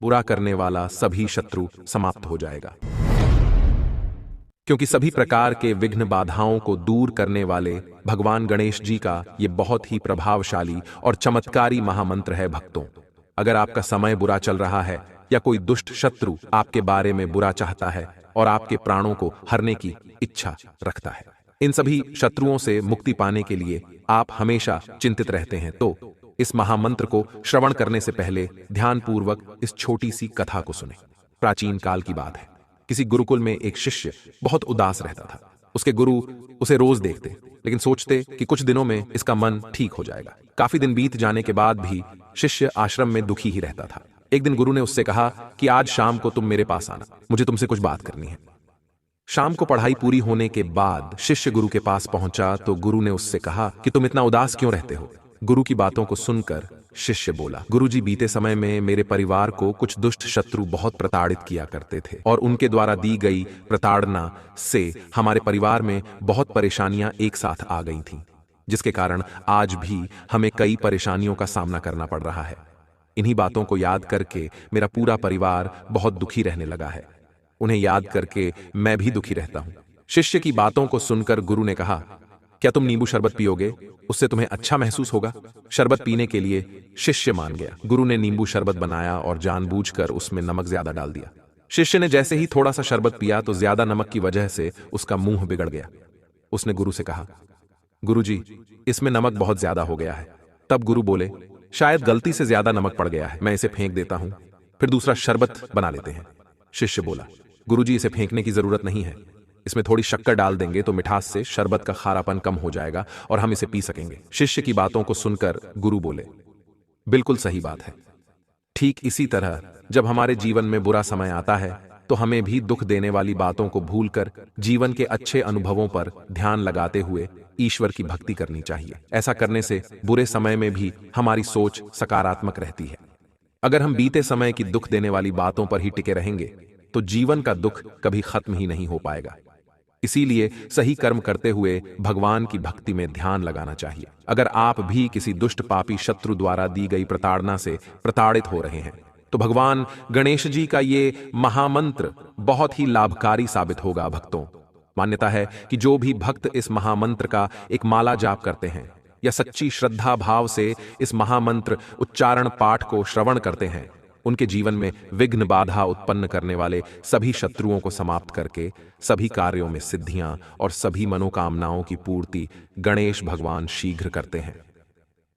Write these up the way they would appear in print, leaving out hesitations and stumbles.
बुरा करने वाला सभी शत्रु समाप्त हो जाएगा। क्योंकि सभी प्रकार के विघ्न बाधाओं को दूर करने वाले भगवान गणेश जी का ये बहुत ही प्रभावशाली और चमत्कारी महामंत्र है। भक्तों, अगर आपका समय बुरा चल रहा है या कोई दुष्ट शत्रु आपके बारे में बुरा चाहता है और आपके प्राणों को हरने की इच्छा रखता है, इन सभी शत्रुओं से मुक्ति पाने के लिए आप हमेशा चिंतित रहते हैं, तो इस महामंत्र को श्रवण करने से पहले ध्यानपूर्वक इस छोटी सी कथा को सुने। प्राचीन काल की बात है। किसी गुरुकुल में एक शिष्य बहुत उदास रहता था। उसके गुरु उसे रोज देखते, लेकिन सोचते कि कुछ दिनों में इसका मन ठीक हो जाएगा। काफी दिन बीत जाने के बाद भी शिष्य आश्रम में दुखी ही रहता था। एक दिन गुरु ने उससे कहा कि आज शाम को तुम मेरे पास आना, मुझे तुमसे कुछ बात करनी है। शाम को पढ़ाई पूरी होने के बाद शिष्य गुरु के पास पहुंचा तो गुरु ने उससे कहा कि तुम इतना उदास क्यों रहते हो। गुरु की बातों को सुनकर शिष्य बोला, गुरुजी, बीते समय में मेरे परिवार को कुछ दुष्ट शत्रु बहुत प्रताड़ित किया करते थे और उनके द्वारा दी गई प्रताड़ना से हमारे परिवार में बहुत परेशानियां एक साथ आ गई थीं, जिसके कारण आज भी हमें कई परेशानियों का सामना करना पड़ रहा है। इन्हीं बातों को याद करके मेरा पूरा परिवार बहुत दुखी रहने लगा है। उन्हें याद करके मैं भी दुखी रहता हूं। शिष्य की बातों को सुनकर गुरु ने कहा, क्या तुम नींबू शरबत पियोगे? उससे तुम्हें अच्छा महसूस होगा। शरबत पीने के लिए शिष्य मान गया। गुरु ने नींबू शरबत बनाया और जानबूझकर उसमें नमक ज्यादा डाल दिया। शिष्य ने जैसे ही थोड़ा सा शरबत पिया तो ज्यादा नमक की वजह से उसका मुंह बिगड़ गया। उसने गुरु से कहा, गुरुजी, इसमें नमक बहुत ज्यादा हो गया है। तब गुरु बोले, शायद गलती से ज्यादा नमक पड़ गया है, मैं इसे फेंक देता हूं, फिर दूसरा शरबत बना लेते हैं। शिष्य बोला, गुरुजी, इसे फेंकने की जरूरत नहीं है, इसमें थोड़ी शक्कर डाल देंगे तो मिठास से शरबत का खारापन कम हो जाएगा और हम इसे पी सकेंगे। शिष्य की बातों को सुनकर गुरु बोले, बिल्कुल सही बात है। ठीक इसी तरह जब हमारे जीवन में बुरा समय आता है तो हमें भी दुख देने वाली बातों को भूलकर जीवन के अच्छे अनुभवों पर ध्यान लगाते हुए ईश्वर की भक्ति करनी चाहिए। ऐसा करने से बुरे समय में भी हमारी सोच सकारात्मक रहती है। अगर हम बीते समय की दुख देने वाली बातों पर ही टिके रहेंगे तो जीवन का दुख कभी खत्म ही नहीं हो पाएगा। इसीलिए सही कर्म करते हुए भगवान की भक्ति में ध्यान लगाना चाहिए। अगर आप भी किसी दुष्ट पापी शत्रु द्वारा दी गई प्रताड़ना से प्रताड़ित हो रहे हैं तो भगवान गणेश जी का ये महामंत्र बहुत ही लाभकारी साबित होगा। भक्तों, मान्यता है कि जो भी भक्त इस महामंत्र का एक माला जाप करते हैं या सच्ची श्रद्धा भाव से इस महामंत्र उच्चारण पाठ को श्रवण करते हैं, उनके जीवन में विघ्न बाधा उत्पन्न करने वाले सभी शत्रुओं को समाप्त करके सभी कार्यों में सिद्धियां और सभी मनोकामनाओं की पूर्ति गणेश भगवान शीघ्र करते हैं।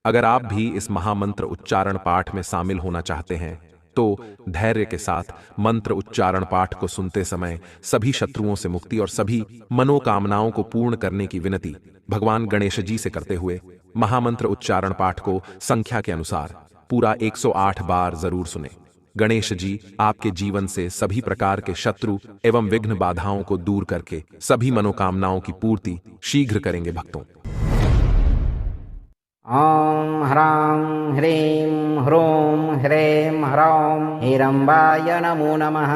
अगर आप भी इस महामंत्र उच्चारण पाठ में शामिल होना चाहते हैं तो धैर्य के साथ मंत्र उच्चारण पाठ को सुनते समय सभी शत्रुओं से मुक्ति और सभी मनोकामनाओं को पूर्ण करने की विनती भगवान गणेश जी से करते हुए महामंत्र उच्चारण पाठ को संख्या के अनुसार पूरा 108 बार जरूर सुने। गणेश जी आपके जीवन से सभी प्रकार के शत्रु एवं विघ्न बाधाओं को दूर करके सभी मनोकामनाओं की पूर्ति शीघ्र करेंगे। भक्तों, ॐ ह्रां ह्रीं ह्रूं ह्रैं ह्रौं हिरम्बाय नमो नमः।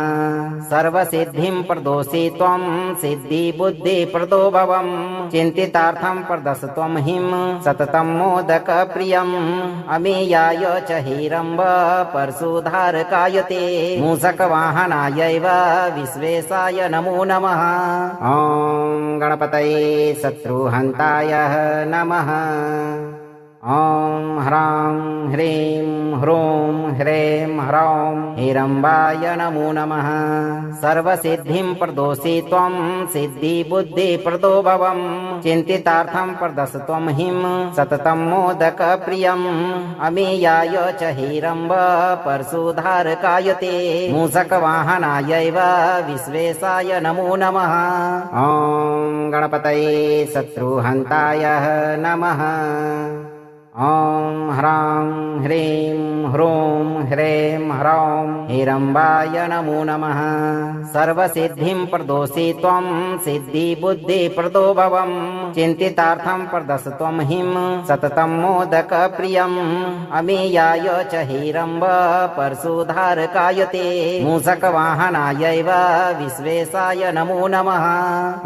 सर्वसिद्धिं प्रदोषि त्वं सिद्धिबुद्धिप्रदो भवं। चिन्तितार्थं प्रदस्त्वं हिं सततं मोदकप्रियम्। अमेयाय च हिरम्ब परशुधारकाय ते मूषकवाहनायैव विश्वेशाय नमो नमः। ॐ गणपतये शत्रुहन्ताय नमः। ॐ ह्रां ह्रीं ह्रूं ह्रैं ह्रौं हिरम्बाय नमो नमः। सर्वसिद्धिं प्रदोषि त्वं सिद्धिबुद्धिप्रदो भवं। चिन्तितार्थं प्रदस्त्वं हिं सततं मोदकप्रियम्। अमेयाय च हिरम्ब परशुधारकाय ते मूषकवाहनायैव विश्वेशाय नमो नमः। ॐ गणपतये शत्रुहन्ताय नमः। ॐ ह्रां ह्रीं ह्रूं ह्रैं ह्रौं हिरम्बाय नमो नमः। सर्वसिद्धिं प्रदोषि त्वं सिद्धिबुद्धिप्रदो भवं। चिन्तितार्थं प्रदस्त्वं हिं सततं मोदकप्रियम्। अमेयाय च हिरम्ब परशुधारकाय ते मूषकवाहनायैव विश्वेशाय नमो नमः।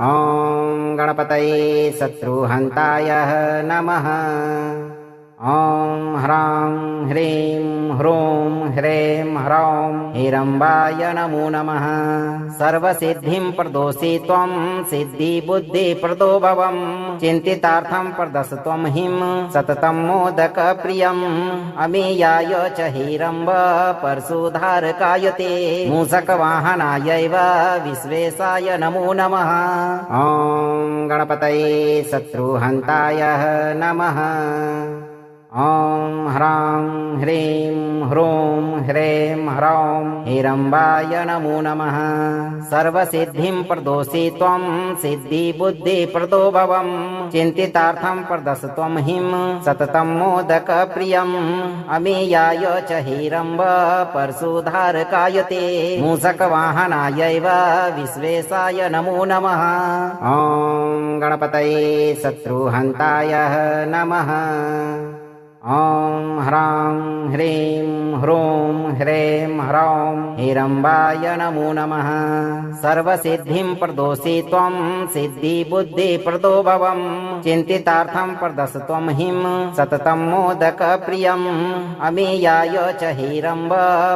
ॐ गणपतये शत्रुहन्ताय नमः। ॐ ह्रां ह्रीं ह्रूं ह्रें ह्रौं हिरम्बाय नमो नमः सर्वसिद्धिं प्रदोषि त्वं सिद्धिबुद्धिप्रदो भवं चिन्तितार्थं प्रदश त्वं हिं सततं मोदकप्रियम् अमीयाय च हिरम्ब परशुधारकाय ते मूषकवाहनायैव विश्वेशाय नमो नमः ॐ गणपतये शत्रुहन्ताय नमः ॐ ह्रां ह्रीं ह्रूं ह्रें ह्रौं हिरम्बाय नमो नमः सर्वसिद्धिं प्रदोषि त्वं सिद्धिबुद्धिप्रदो भवं चिन्तितार्थं प्रदश त्वं हिं सततं मोदकप्रियम् अमीयाय च हिरम्ब परशुधारकाय ते मूषकवाहनायैव विश्वेशाय नमो नमः ॐ गणपतये शत्रुहन्ताय नमः ॐ ह्रां ह्रीं ह्रूं ह्रें ह्रौं हिरम्बाय नमो नमः सर्वसिद्धिं प्रदोषि त्वं सिद्धिबुद्धिप्रदो भवं चिन्तितार्थं प्रदश त्वं हिं सततं मोदकप्रियम् अमीयाय च हिरम्ब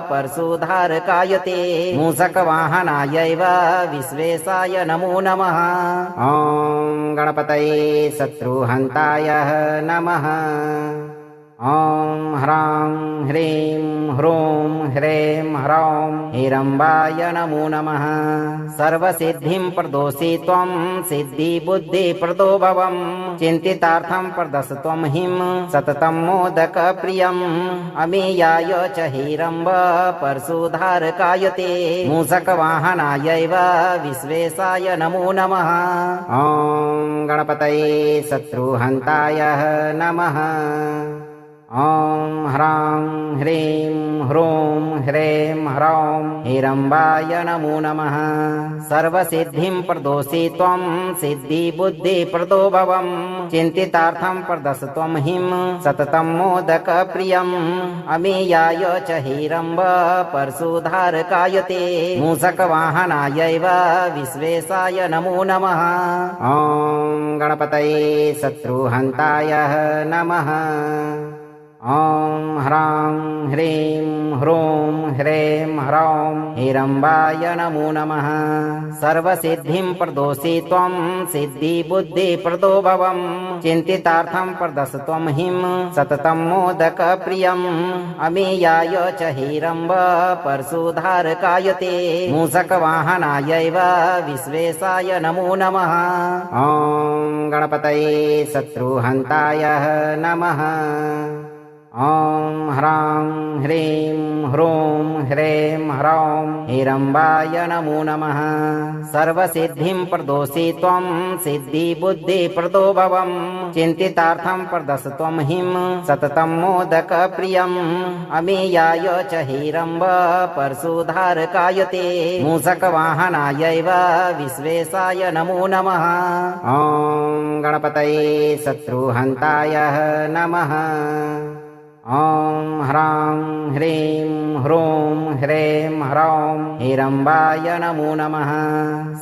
परशुधारकाय ते मूषकवाहनायैव विश्वेशाय नमो नमः ॐ गणपतये शत्रुहन्ताय नमः ॐ ह्रां ह्रीं ह्रूं ह्रें ह्रौं हिरम्बाय नमो नमः सर्वसिद्धिं प्रदोषि त्वं सिद्धिबुद्धिप्रदो भवं चिन्तितार्थं प्रदश त्वं हिं सततं मोदकप्रियम् अमीयाय च हिरम्ब परशुधारकाय ते मूषकवाहनायैव विश्वेशाय नमो नमः ॐ गणपतये शत्रुहन्ताय नमः ॐ ह्रां ह्रीं ह्रूं ह्रें ह्रौं हिरम्बाय नमो नमः सर्वसिद्धिं प्रदोषि त्वं सिद्धिबुद्धिप्रदो भवं चिन्तितार्थं प्रदश त्वं हिं सततं मोदकप्रियम् अमीयाय च हिरम्ब परशुधारकाय ते मूषकवाहनायैव विश्वेशाय नमो नमः ॐ गणपतये शत्रुहन्ताय नमः ॐ ह्रां ह्रीं ह्रूं ह्रें ह्रौं हिरम्बाय नमो नमः सर्वसिद्धिं प्रदोषि त्वं सिद्धिबुद्धिप्रदो भवं चिन्तितार्थं प्रदश त्वं हिं सततं मोदकप्रियम् अमीयाय च हिरम्ब परशुधारकाय ते मूषकवाहनायैव विश्वेशाय नमो नमः ॐ गणपतये शत्रुहन्ताय नमः ॐ ह्रां ह्रीं ह्रूं ह्रें ह्रौं हिरम्बाय नमो नमः सर्वसिद्धिं प्रदोषि त्वं सिद्धिबुद्धिप्रदो भवं चिन्तितार्थं प्रदश त्वं हिं सततं मोदकप्रियम् अमीयाय च हिरम्ब परशुधारकाय ते मूषकवाहनायैव विश्वेशाय नमो नमः ॐ गणपतये शत्रुहन्ताय नमः ॐ ह्रां ह्रीं ह्रूं ह्रें ह्रौं हिरम्बाय नमो नमः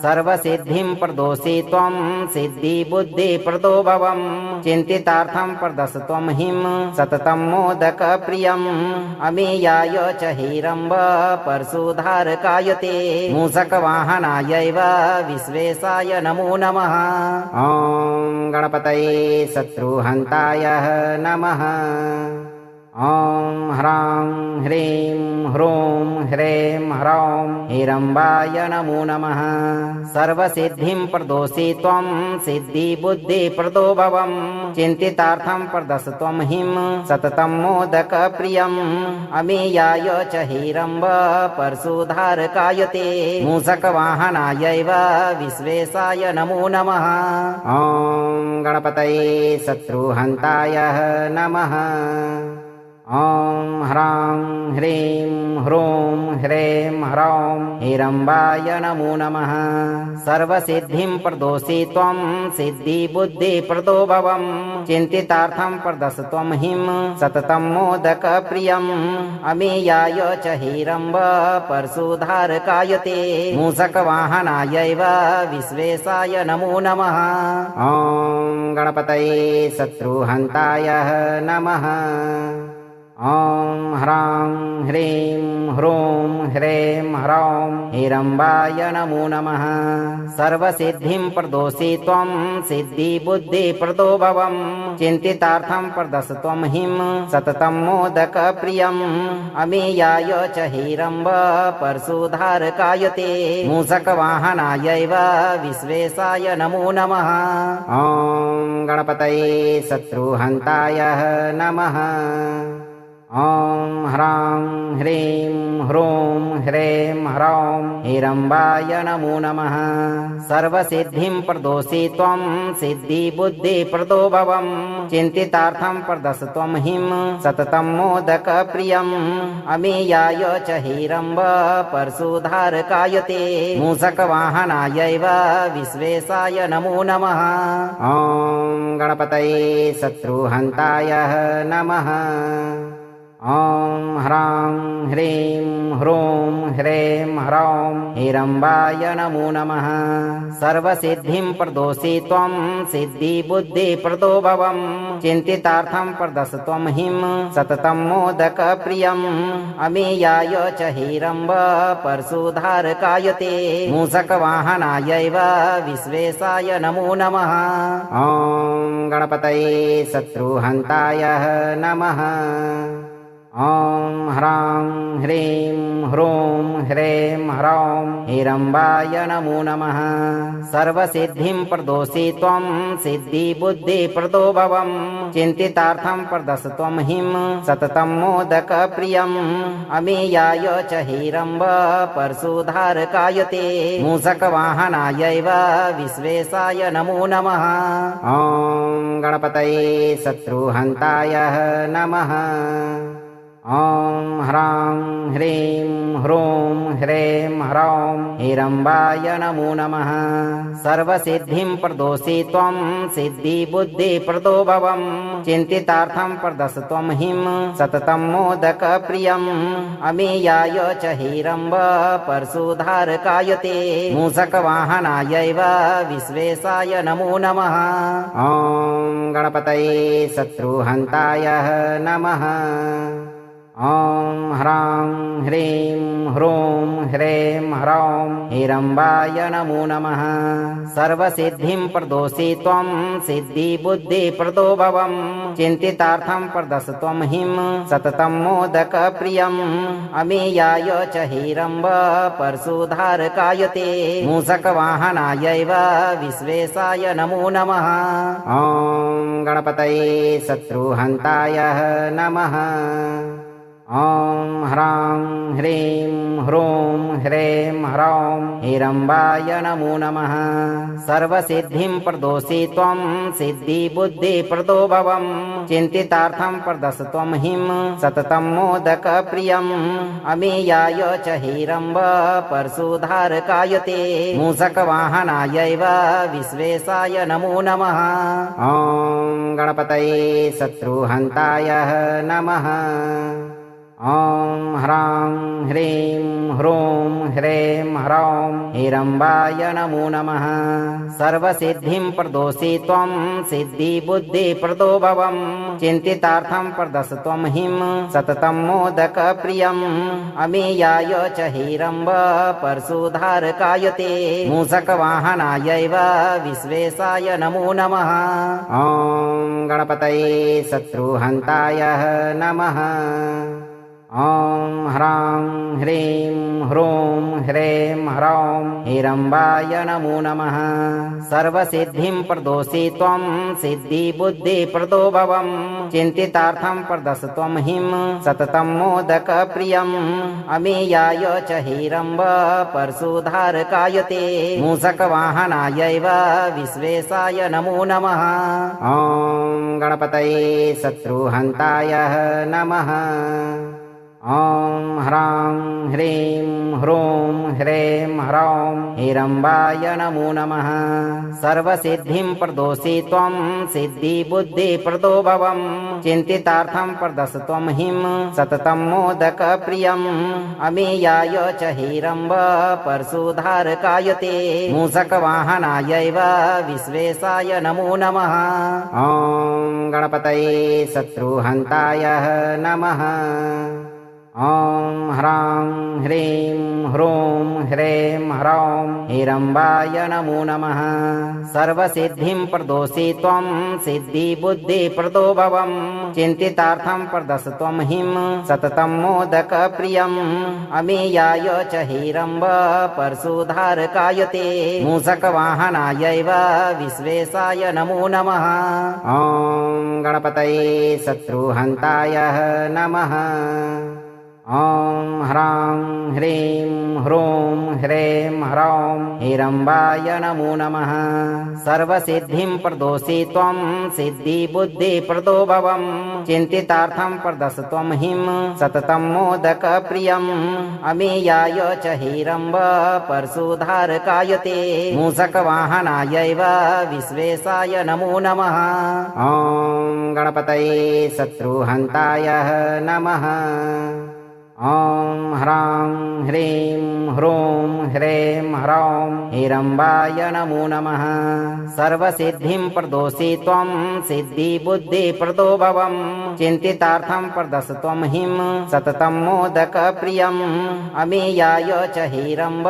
सर्वसिद्धिं प्रदोषि त्वं सिद्धिबुद्धिप्रदो भवं चिन्तितार्थं प्रदश त्वं हिं सततं मोदकप्रियम् अमीयाय च हिरम्ब परशुधारकाय ते मूषकवाहनायैव विश्वेशाय नमो नमः ॐ गणपतये शत्रुहन्ताय नमः ॐ ह्रां ह्रीं ह्रूं ह्रें ह्रौं हिरम्बाय नमो नमः सर्वसिद्धिं प्रदोषि त्वं सिद्धिबुद्धिप्रदो भवं चिन्तितार्थं प्रदश त्वं हिं सततं मोदकप्रियम् अमीयाय च हिरम्ब परशुधारकाय ते मूषकवाहनायैव विश्वेशाय नमो नमः ॐ गणपतये शत्रुहन्ताय नमः ॐ ह्रां ह्रीं ह्रूं ह्रीं ह्रौं हिरम्बाय नमो नमः सर्वसिद्धिं प्रदोषि त्वं सिद्धिबुद्धिप्रदो भवं चिन्तितार्थं प्रदश त्वं हिं सततं मोदकप्रियम् अमीयाय च हिरम्ब परशुधारकाय ते मूषकवाहनायैव विश्वेशाय नमो नमः ॐ गणपतये शत्रुहन्ताय नमः ॐ ह्रां ह्रीं ह्रूं ह्रीं ह्रौं हिरम्बाय नमो नमः सर्वसिद्धिं प्रदोषि त्वं सिद्धिबुद्धिप्रदो भवं चिन्तितार्थं प्रदश त्वं हिं सततं मोदकप्रियम् अमीयाय च हिरम्ब परशुधारकाय ते मूषकवाहनायैव विश्वेशाय नमो नमः ॐ गणपतये शत्रुहन्ताय नमः ॐ ह्रां ह्रीं ह्रूं ह्रीं ह्रौं हिरम्बाय नमो नमः सर्वसिद्धिं प्रदोषि त्वं सिद्धिबुद्धिप्रदो भवं चिन्तितार्थं प्रदश त्वं हिं सततं मोदकप्रियम् अमीयाय च हिरम्ब परशुधारकाय ते मूषकवाहनायैव विश्वेशाय नमो नमः ॐ गणपतये शत्रुहन्ताय नमः ॐ ह्रां ह्रीं ह्रूं ह्रीं ह्रौं हिरम्बाय नमो नमः सर्वसिद्धिं प्रदोषि त्वं सिद्धिबुद्धिप्रदो भवं चिन्तितार्थं प्रदश त्वं हिं सततं मोदकप्रियम् अमीयाय च हिरम्ब परशुधारकाय ते मूषकवाहनायैव विश्वेशाय नमो नमः ॐ गणपतये शत्रुहन्ताय नमः ॐ ह्रां ह्रीं ह्रूं ह्रीं ह्रौं हिरम्बाय नमो नमः सर्वसिद्धिं प्रदोषि त्वं सिद्धिबुद्धिप्रदो भवं चिन्तितार्थं प्रदश त्वं हिं सततं मोदकप्रियम् अमीयाय च हिरम्ब परशुधारकाय ते मूषकवाहनायैव विश्वेशाय नमो नमः ॐ गणपतये शत्रुहन्ताय नमः ॐ ह्रां ह्रीं ह्रूं ह्रीं ह्रौं हिरम्बाय नमो नमः सर्वसिद्धिं प्रदोषि त्वं सिद्धिबुद्धिप्रदो भवं चिन्तितार्थं प्रदश त्वं हिं सततं मोदकप्रियम् अमीयाय च हिरम्ब परशुधारकाय ते मूषकवाहनायैव विश्वेशाय नमो नमः ॐ गणपतये शत्रुहन्ताय नमः ॐ ह्रां ह्रीं ह्रूं ह्रीं ह्रौं हिरम्बाय नमो नमः सर्वसिद्धिं प्रदोषि त्वं सिद्धिबुद्धिप्रदो भवं चिन्तितार्थं प्रदश त्वं हिं सततं मोदकप्रियम् अमीयाय च हिरम्ब परशुधारकाय ते मूषकवाहनायैव विश्वेशाय नमो नमः ॐ गणपतये शत्रुहन्ताय नमः ॐ ह्रां ह्रीं ह्रूं ह्रीं ह्रौं हिरम्बाय नमो नमः सर्वसिद्धिं प्रदोषि त्वं सिद्धिबुद्धिप्रदो भवं चिन्तितार्थं प्रदश त्वं हिं सततं मोदकप्रियम् अमीयाय च हिरम्ब परशुधारकाय ते मूषकवाहनायैव विश्वेशाय नमो नमः ॐ गणपतये शत्रुहन्ताय नमः ॐ ह्रां ह्रीं ह्रूं ह्रीं ह्रौं हिरम्बाय नमो नमः सर्वसिद्धिं प्रदोषि त्वं सिद्धिबुद्धिप्रदो भवं चिन्तितार्थं प्रदश त्वं हिं सततं मोदकप्रियम् अमीयाय च हिरम्ब परशुधारकाय ते मूषकवाहनायैव विश्वेशाय नमो नमः ॐ गणपतये शत्रुहन्ताय नमः ॐ ह्रां ह्रीं ह्रूं ह्रीं ह्रौं हिरम्बाय नमो नमः सर्वसिद्धिं प्रदोषि त्वं सिद्धिबुद्धिप्रदो भवं चिन्तितार्थं प्रदश त्वं हिं सततं मोदकप्रियम् अमेयाय च हिरम्ब परशुधारकाय ते मूषकवाहनायैव विश्वेशाय नमो नमः ॐ गणपतये शत्रुहन्ताय नमः ॐ ह्रां ह्रीं ह्रूं ह्रें ह्रौं हिरम्बाय नमो नमः सर्वसिद्धिं प्रदोषि त्वं सिद्धिबुद्धिप्रदो भवं चिन्तितार्थं प्रदश त्वं हिं सततं मोदकप्रियम् अमेयाय च हिरम्ब परशुधारकाय ते मूषकवाहनायैव विश्वेशाय नमो नमः ॐ गणपतये शत्रुहन्ताय नमः ॐ ह्रां ह्रीं ह्रूं ह्रें ह्रौं हिरम्बाय नमो नमः सर्वसिद्धिं प्रदोषि त्वं सिद्धिबुद्धिप्रदो भवं चिन्तितार्थं प्रदश त्वं हिं सततं मोदकप्रियम् अमेयाय च हिरम्ब परशुधारकाय ते मूषकवाहनायैव विश्वेशाय नमो नमः ॐ गणपतये शत्रुहन्ताय नमः ॐ ह्रां ह्रीं ह्रूं ह्रें ह्रौं हिरम्बाय नमो नमः सर्वसिद्धिं प्रदोषि त्वं सिद्धिबुद्धिप्रदो भवं चिन्तितार्थं प्रदश त्वं हिं सततं मोदकप्रियम् अमेयाय च हिरम्ब परशुधारकाय ते मूषकवाहनायैव विश्वेशाय नमो नमः ॐ गणपतये शत्रुहन्ताय नमः ॐ ह्रां ह्रीं ह्रूं ह्रें ह्रौं हिरम्बाय नमो नमः सर्वसिद्धिं प्रदोषि त्वं सिद्धिबुद्धिप्रदो भवं चिन्तितार्थं प्रदश त्वं हिं सततं मोदकप्रियम् अमेयाय च हिरम्ब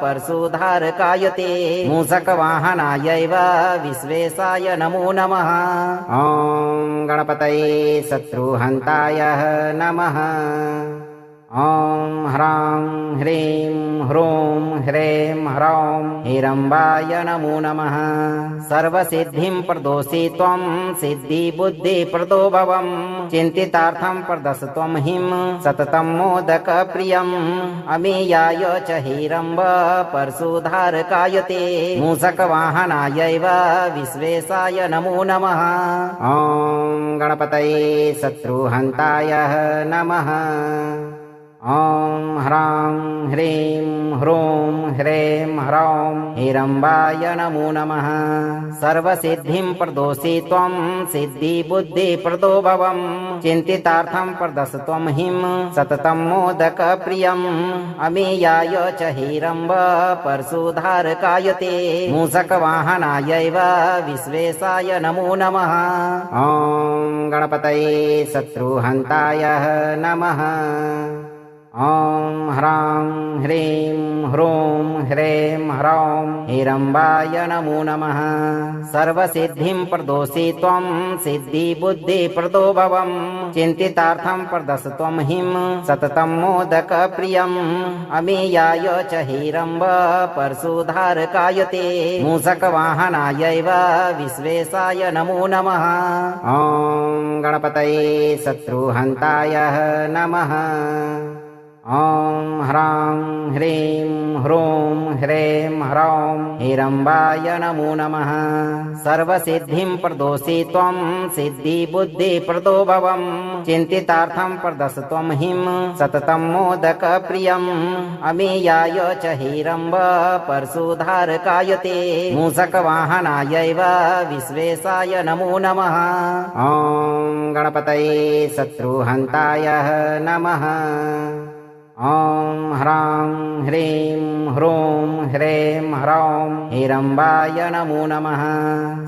परशुधारकाय ते मूषकवाहनायैव विश्वेशाय नमो नमः ॐ गणपतये शत्रुहन्ताय नमः ॐ ह्रां ह्रीं ह्रूं ह्रें ह्रौं हिरम्बाय नमो नमः सर्वसिद्धिं प्रदोषि त्वं सिद्धिबुद्धिप्रदो भवं चिन्तितार्थं प्रदश त्वं हिं सततं मोदकप्रियम् अमेयाय च हिरम्ब परशुधारकाय ते मूषकवाहनायैव विश्वेशाय नमो नमः ॐ गणपतये शत्रुहन्ताय नमः ॐ ह्रां ह्रीं ह्रूं ह्रें ह्रौं हिरम्बाय नमो नमः सर्वसिद्धिं प्रदोषि त्वं सिद्धिबुद्धिप्रदो भवं चिन्तितार्थं प्रदश त्वं हिं सततं मोदकप्रियम् अमेयाय च हिरम्ब परशुधारकाय ते मूषकवाहनायैव विश्वेशाय नमो नमः ॐ गणपतये शत्रुहन्ताय नमः ॐ ह्रां ह्रीं ह्रूं ह्रें ह्रौं हिरम्बाय नमो नमः सर्वसिद्धिं प्रदोषि त्वं सिद्धिबुद्धिप्रदो भवं चिन्तितार्थं प्रदश त्वं हिं सततं मोदकप्रियम् अमेयाय च हिरम्ब परशुधारकाय ते मूषकवाहनायैव विश्वेशाय नमो नमः ॐ गणपतये शत्रुहन्ताय नमः ॐ ह्रां ह्रीं ह्रूं ह्रें ह्रौं हिरम्बाय नमो नमः सर्वसिद्धिं प्रदोषि त्वं सिद्धिबुद्धिप्रदो भवं चिन्तितार्थं प्रदश त्वं हिं सततं मोदकप्रियम् अमेयाय च हिरम्ब परशुधारकाय ते मूषकवाहनायैव विश्वेशाय नमो नमः ॐ गणपतये शत्रुहन्ताय नमः ॐ ह्रां ह्रीं ह्रूं ह्रें ह्रौं हिरम्बाय नमो नमः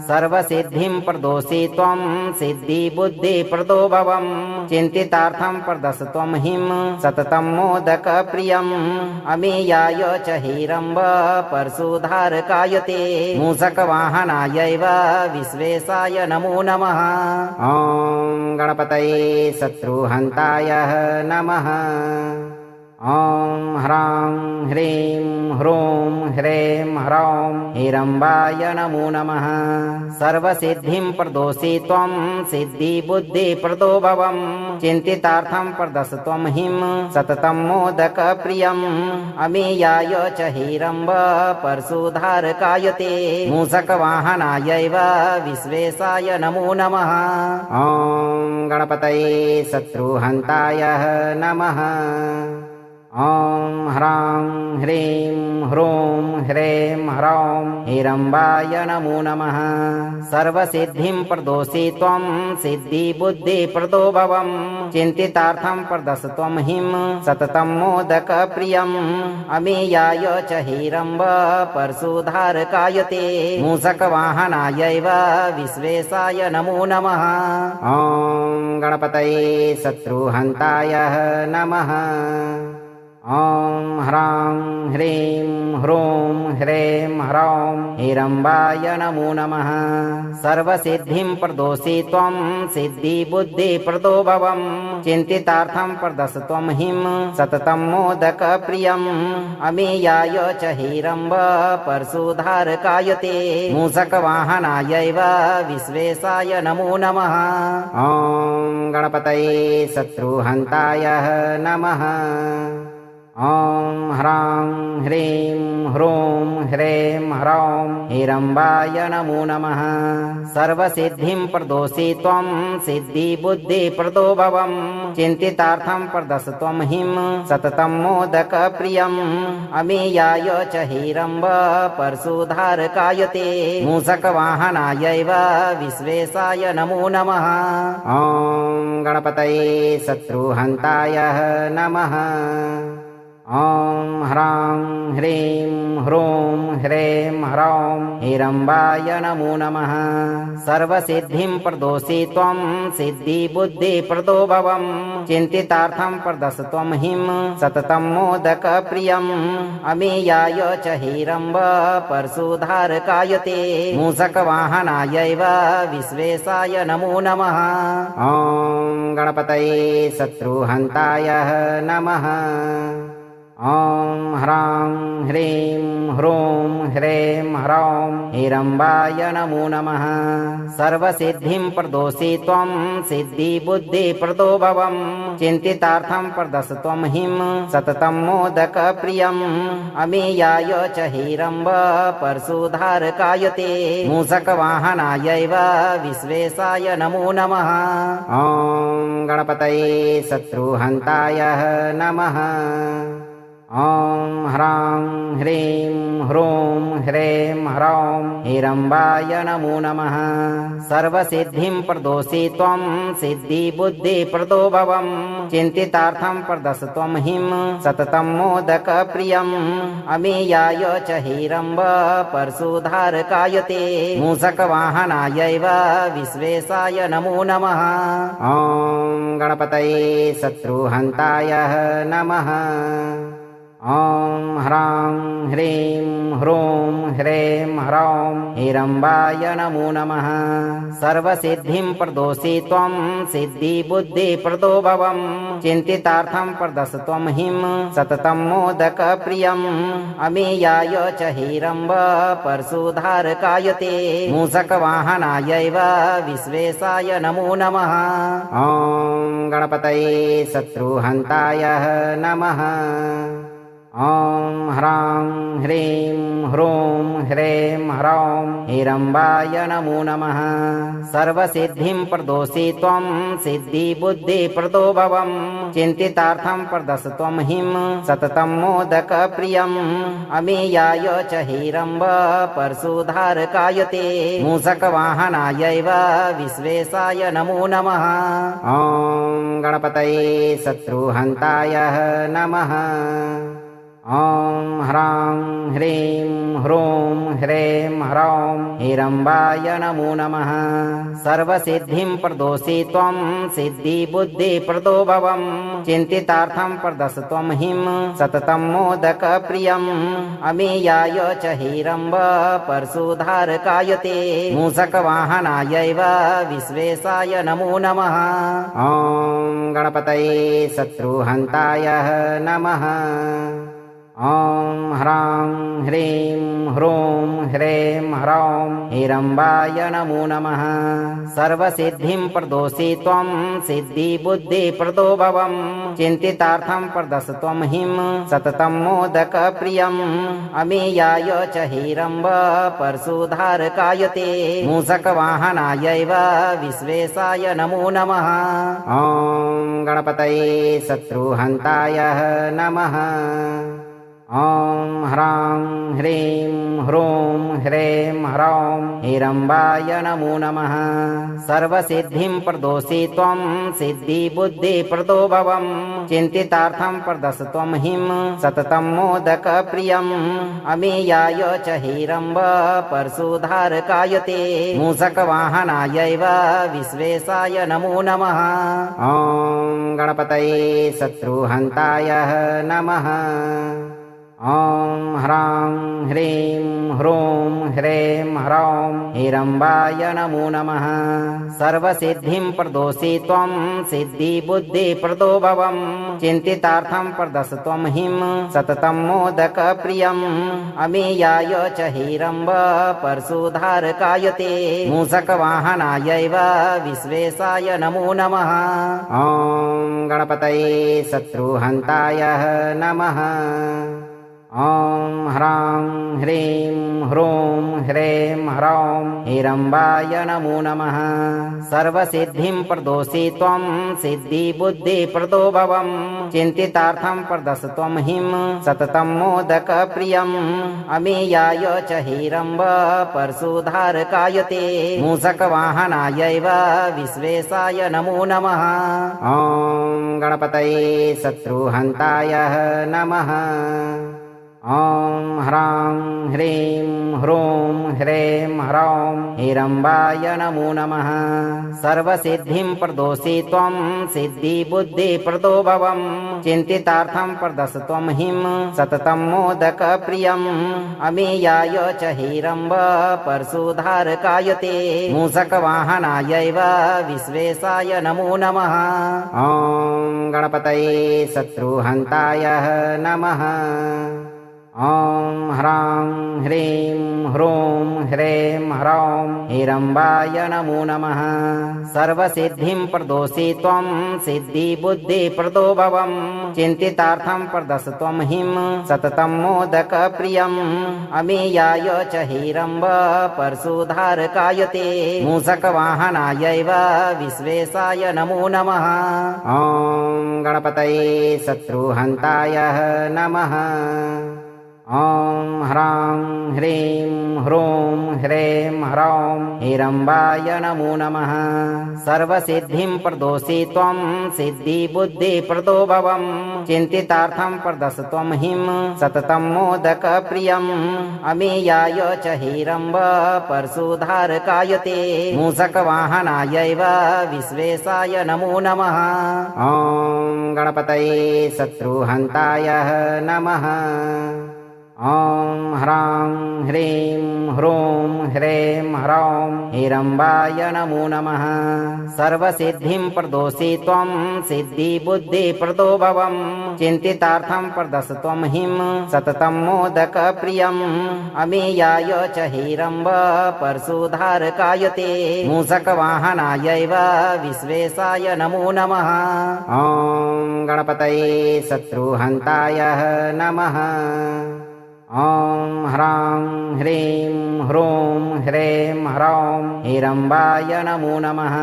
सर्वसिद्धिं प्रदोषि त्वं सिद्धिबुद्धिप्रदो भवं चिन्तितार्थं प्रदश त्वं हिं सततं मोदकप्रियम् अमेयाय च हिरम्ब परशुधारकाय ते मूषकवाहनायैव विश्वेशाय नमो नमः ॐ गणपतये शत्रुहन्ताय नमः ॐ ह्रां ह्रीं ह्रूं ह्रीं ह्रौं हिरम्बाय नमो नमः सर्वसिद्धिं प्रदोषि त्वं सिद्धिबुद्धिप्रदो भवं चिन्तितार्थं प्रदश त्वं हिं सततं मोदकप्रियम् अमीयाय च हिरम्ब परशुधारकाय ते मूषकवाहनायैव विश्वेशाय नमो नमः ॐ गणपतये शत्रुहन्ताय नमः ॐ ह्रां ह्रीं ह्रूं ह्रीं ह्रौं हिरम्बाय नमो नमः सर्वसिद्धिं प्रदोषि त्वं सिद्धिबुद्धिप्रदो भवं चिन्तितार्थं प्रदश त्वं हिं सततं मोदकप्रियम् अमीयाय च हिरम्ब परशुधारकाय ते मूषकवाहनायैव विश्वेशाय नमो नमः ॐ गणपतये शत्रुहन्ताय नमः ॐ ह्रां ह्रीं ह्रूं ह्रीं ह्रौं हिरम्बाय नमो नमः सर्वसिद्धिं प्रदोषि त्वं सिद्धिबुद्धिप्रदो भवं चिन्तितार्थं प्रदश त्वं हिं सततं मोदकप्रियम् अमीयाय च हिरम्ब परशुधारकाय ते मूषकवाहनायैव विश्वेशाय नमो नमः ॐ गणपतये शत्रुहन्ताय नमः ॐ ह्रां ह्रीं ह्रूं ह्रीं ह्रौं हिरम्बाय नमो नमः सर्वसिद्धिं प्रदोषि त्वं सिद्धिबुद्धिप्रदो भवं चिन्तितार्थं प्रदश त्वं हिं सततं मोदकप्रियम् अमीयाय च हिरम्ब परशुधारकाय ते मूषकवाहनायैव विश्वेशाय नमो नमः ॐ गणपतये शत्रुहन्ताय नमः ॐ ह्रां ह्रीं ह्रूं ह्रीं ह्रौं हिरम्बाय नमो नमः सर्वसिद्धिं प्रदोषि त्वं सिद्धिबुद्धिप्रदो भवं चिन्तितार्थं प्रदश त्वं हिं सततं मोदकप्रियम् अमीयाय च हिरम्ब परशुधारकाय ते मूषकवाहनायैव विश्वेशाय नमो नमः ॐ गणपतये शत्रुहन्ताय नमः ॐ ह्रां ह्रीं ह्रूं ह्रीं ह्रौं हिरम्बाय नमो नमः सर्वसिद्धिं प्रदोषि त्वं सिद्धिबुद्धिप्रदो भवं चिन्तितार्थं प्रदश त्वं हिं सततं मोदकप्रियम् अमीयाय च हिरम्ब परशुधारकाय ते मूषकवाहनायैव विश्वेशाय नमो नमः ॐ गणपतये शत्रुहन्ताय नमः ॐ ह्रां ह्रीं ह्रूं ह्रीं ह्रौं हिरम्बाय नमो नमः सर्वसिद्धिं प्रदोषि त्वं सिद्धिबुद्धिप्रदो भवं चिन्तितार्थं प्रदश त्वं हिं सततं मोदकप्रियम् अमीयाय च हिरम्ब परशुधारकाय ते मूषकवाहनायैव विश्वेशाय नमो नमः ॐ गणपतये शत्रुहन्ताय नमः ॐ ह्रां ह्रीं ह्रूं ह्रीं ह्रौं हिरम्बाय नमो नमः सर्वसिद्धिं प्रदोषि त्वं सिद्धिबुद्धिप्रदो भवं चिन्तितार्थं प्रदश त्वं हिं सततं मोदकप्रियम् अमीयाय च हिरम्ब परशुधारकाय ते मूषकवाहनायैव विश्वेशाय नमो नमः ॐ गणपतये शत्रुहन्ताय नमः ॐ ह्रां ह्रीं ह्रूं ह्रीं ह्रौं हिरम्बाय नमो नमः सर्वसिद्धिं प्रदोषि त्वं सिद्धिबुद्धिप्रदो भवं चिन्तितार्थं प्रदश त्वं हिं सततं मोदकप्रियम् अमीयाय च हिरम्ब परशुधारकाय ते मूषकवाहनायैव विश्वेशाय नमो नमः ॐ गणपतये शत्रुहन्ताय नमः ॐ ह्रां ह्रीं ह्रूं ह्रीं ह्रौं हिरम्बाय नमो नमः सर्वसिद्धिं प्रदोषि त्वं सिद्धिबुद्धिप्रदो भवं चिन्तितार्थं प्रदश त्वं हिं सततं मोदकप्रियम् अमीयाय च हिरम्ब परशुधारकाय ते मूषकवाहनायैव विश्वेशाय नमो नमः ॐ गणपतये शत्रुहन्ताय नमः ॐ ह्रां ह्रीं ह्रूं ह्रें ह्रौं हिरम्बाय नमो नमः सर्वसिद्धिं प्रदोषि त्वं सिद्धिबुद्धिप्रदो भवं चिन्तितार्थं प्रदश त्वं हिं सततं मोदकप्रियम् अमीयाय च हिरम्ब परशुधारकाय ते मूषकवाहनायैव विश्वेशाय नमो नमः ॐ गणपतये शत्रुहन्ताय नमः ॐ ह्रां ह्रीं ह्रूं ह्रें ह्रौं हिरम्बाय नमो नमः सर्वसिद्धिं प्रदोषि त्वं सिद्धिबुद्धिप्रदो भवं चिन्तितार्थं प्रदश त्वं हिं सततं मोदकप्रियम् अमीयाय च हिरम्ब परशुधारकाय ते मूषकवाहनायैव विश्वेशाय नमो नमः ॐ गणपतये शत्रुहन्ताय नमः ॐ ह्रां ह्रीं ह्रूं ह्रें ह्रौं हिरम्बाय नमो नमः सर्वसिद्धिं प्रदोषि त्वं सिद्धिबुद्धिप्रदो भवं चिन्तितार्थं प्रदश त्वं हिं सततं मोदकप्रियम् अमीयाय च हिरम्ब परशुधारकाय ते मूषकवाहनायैव विश्वेशाय नमो नमः ॐ गणपतये शत्रुहन्ताय नमः ॐ ह्रां ह्रीं ह्रूं ह्रें ह्रौं हिरम्बाय नमो नमः सर्वसिद्धिं प्रदोषि त्वं सिद्धिबुद्धिप्रदो भवं चिन्तितार्थं प्रदश त्वं हिं सततं मोदकप्रियम् अमीयाय च हिरम्ब परशुधारकाय ते मूषकवाहनायैव विश्वेशाय नमो नमः ॐ गणपतये शत्रुहन्ताय नमः ॐ ह्रां ह्रीं ह्रूं ह्रें ह्रौं हिरम्बाय नमो नमः सर्वसिद्धिं प्रदोषि त्वं सिद्धिबुद्धिप्रदो भवं चिन्तितार्थं प्रदश त्वं हिं सततं मोदकप्रियम् अमीयाय च हिरम्ब परशुधारकाय ते मूषकवाहनायैव विश्वेशाय नमो नमः ॐ गणपतये शत्रुहन्ताय नमः ॐ ह्रां ह्रीं ह्रूं ह्रें ह्रौं हिरम्बाय नमो नमः सर्वसिद्धिं प्रदोषि त्वं सिद्धिबुद्धिप्रदो भवं चिन्तितार्थं प्रदश त्वं हिं सततं मोदकप्रियम् अमीयाय च हिरम्ब परशुधारकाय ते मूषकवाहनायैव विश्वेशाय नमो नमः ॐ गणपतये शत्रुहन्ताय नमः ॐ ह्रां ह्रीं ह्रूं ह्रें ह्रौं हिरम्बाय नमो नमः सर्वसिद्धिं प्रदोषि त्वं सिद्धिबुद्धिप्रदो भवं चिन्तितार्थं प्रदश त्वं हिं सततं मोदकप्रियम् अमीयाय च हिरम्ब परशुधारकाय ते मूषकवाहनायैव विश्वेशाय नमो नमः ॐ गणपतये शत्रुहन्ताय नमः ॐ ह्रां ह्रीं ह्रूं ह्रें ह्रौं हिरम्बाय नमो नमः सर्वसिद्धिं प्रदोषि त्वं सिद्धिबुद्धिप्रदो भवं चिन्तितार्थं प्रदश त्वं हिं सततं मोदकप्रियम् अमीयाय च हिरम्ब परशुधारकाय ते मूषकवाहनायैव विश्वेशाय नमो नमः ॐ गणपतये शत्रुहन्ताय नमः ॐ ह्रां ह्रीं ह्रूं ह्रें ह्रौं हिरम्बाय नमो नमः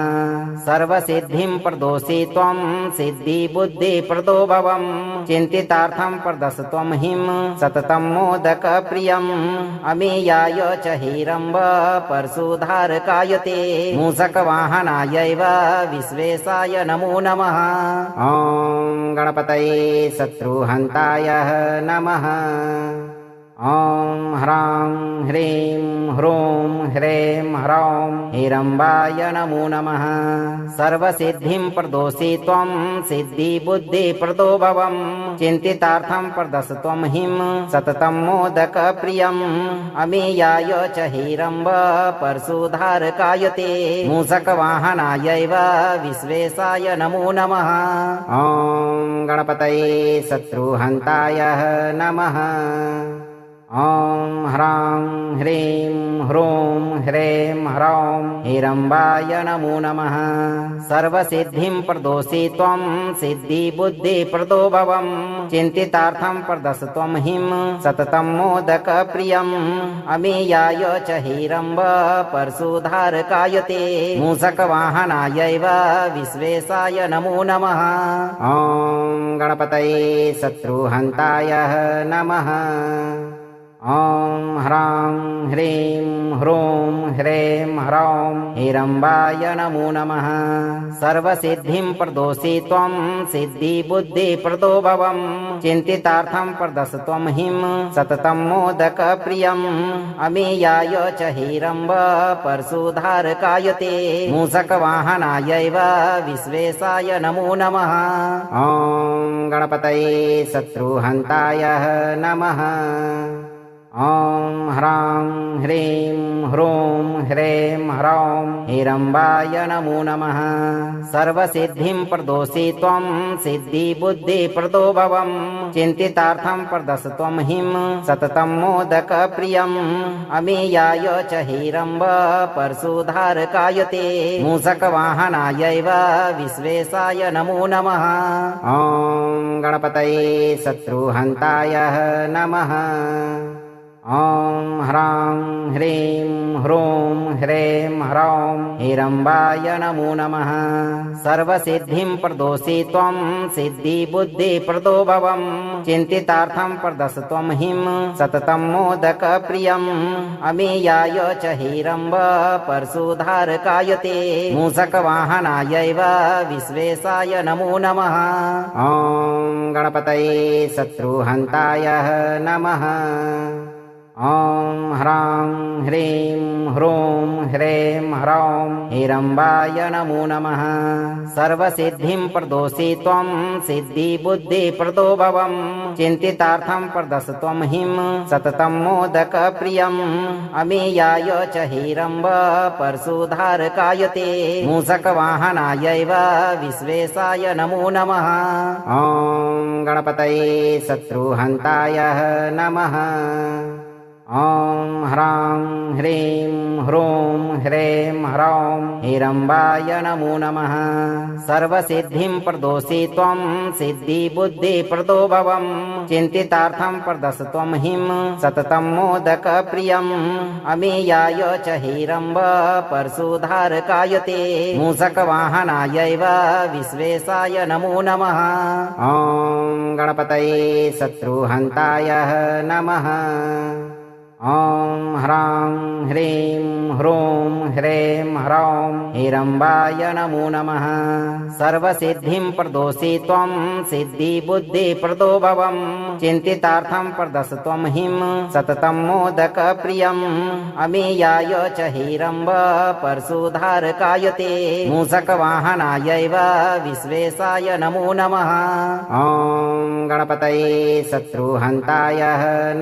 सर्वसिद्धिं प्रदोषि त्वं सिद्धिबुद्धिप्रदो भवं चिन्तितार्थं प्रदश त्वं हिं सततं मोदकप्रियम् अमीयाय च हिरम्ब परशुधारकाय ते मूषकवाहनायैव विश्वेशाय नमो नमः ॐ गणपतये शत्रुहन्ताय नमः ॐ ह्रां ह्रीं ह्रूं ह्रें ह्रौं हिरम्बाय नमो नमः सर्वसिद्धिं प्रदोषि त्वं सिद्धिबुद्धिप्रदो भवं चिन्तितार्थं प्रदश त्वं हिं सततं मोदकप्रियम् अमीयाय च हिरम्ब परशुधारकाय ते मूषकवाहनायैव विश्वेशाय नमो नमः ॐ गणपतये शत्रुहन्ताय नमः ॐ ह्रां ह्रीं ह्रूं ह्रें ह्रौं हिरम्बाय नमो नमः सर्वसिद्धिं प्रदोषि त्वं सिद्धिबुद्धिप्रदो भवं चिन्तितार्थं प्रदश त्वं हिं सततं मोदकप्रियम् अमीयाय च हिरम्ब परशुधारकाय ते मूषकवाहनायैव विश्वेशाय नमो नमः ॐ गणपतये शत्रुहन्ताय नमः ॐ ह्रां ह्रीं ह्रूं ह्रें ह्रौं हिरम्बाय नमो नमः सर्वसिद्धिं प्रदोषि त्वं सिद्धिबुद्धिप्रदो भवं चिन्तितार्थं प्रदश त्वं हिं सततं मोदकप्रियम् अमीयाय च हिरम्ब परशुधारकाय ते मूषकवाहनायैव विश्वेशाय नमो नमः ॐ गणपतये शत्रुहन्ताय नमः ॐ ह्रां ह्रीं ह्रूं ह्रें ह्रौं हिरम्बाय नमो नमः सर्वसिद्धिं प्रदोषि त्वं सिद्धिबुद्धिप्रदो भवं चिन्तितार्थं प्रदश त्वं हिं सततं मोदकप्रियम् अमीयाय च हिरम्ब परशुधारकाय ते मूषकवाहनायैव विश्वेशाय नमो नमः ॐ गणपतये शत्रुहन्ताय नमः ॐ ह्रां ह्रीं ह्रूं ह्रें ह्रौं हिरम्बाय नमो नमः सर्वसिद्धिं प्रदोषि त्वं सिद्धिबुद्धिप्रदो भवं चिन्तितार्थं प्रदश त्वं हिं सततं मोदकप्रियम् अमीयाय च हिरम्ब परशुधारकाय ते मूषकवाहनायैव विश्वेशाय नमो नमः ॐ गणपतये शत्रुहन्ताय नमः ॐ ह्रां ह्रीं ह्रूं ह्रें ह्रौं हिरम्बाय नमो नमः सर्वसिद्धिं प्रदोषि त्वं सिद्धिबुद्धिप्रदो भवं चिन्तितार्थं प्रदश त्वं हिं सततं मोदकप्रियम् अमीयाय च हिरम्ब परशुधारकाय ते मूषकवाहनायैव विश्वेशाय नमो नमः ॐ गणपतये शत्रुहन्ताय नमः ॐ ह्रां ह्रीं ह्रूं ह्रें ह्रौं हिरम्बाय नमो नमः सर्वसिद्धिं प्रदोषि त्वं सिद्धिबुद्धिप्रदो भवं चिन्तितार्थं प्रदश त्वं हिं सततं मोदकप्रियम् अमीयाय च हिरम्ब परशुधारकाय ते मूषकवाहनायैव विश्वेशाय नमो नमः ॐ गणपतये शत्रुहन्ताय नमः ॐ ह्रां ह्रीं ह्रूं ह्रें ह्रौं हिरम्बाय नमो नमः सर्वसिद्धिं प्रदोषि त्वं सिद्धिबुद्धिप्रदो भवं चिन्तितार्थं प्रदश त्वं हिं सततं मोदकप्रियम् अमीयाय च हिरम्ब परशुधारकाय ते मूषकवाहनायैव विश्वेशाय नमो नमः ॐ गणपतये शत्रुहन्ताय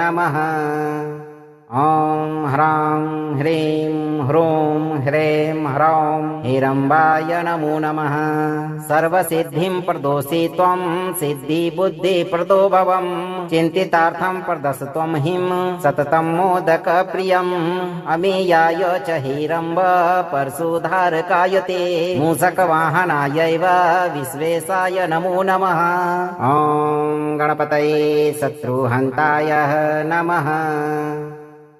नमः ॐ ह्रां ह्रीं ह्रूं ह्रें ह्रौं हिरम्बाय नमो नमः सर्वसिद्धिं प्रदोषि त्वं सिद्धिबुद्धिप्रदो भवं चिन्तितार्थं प्रदश त्वं हिं सततं मोदकप्रियम् अमीयाय च हिरम्ब परशुधारकाय ते मूषकवाहनायैव विश्वेशाय नमो नमः ॐ गणपतये शत्रुहन्ताय नमः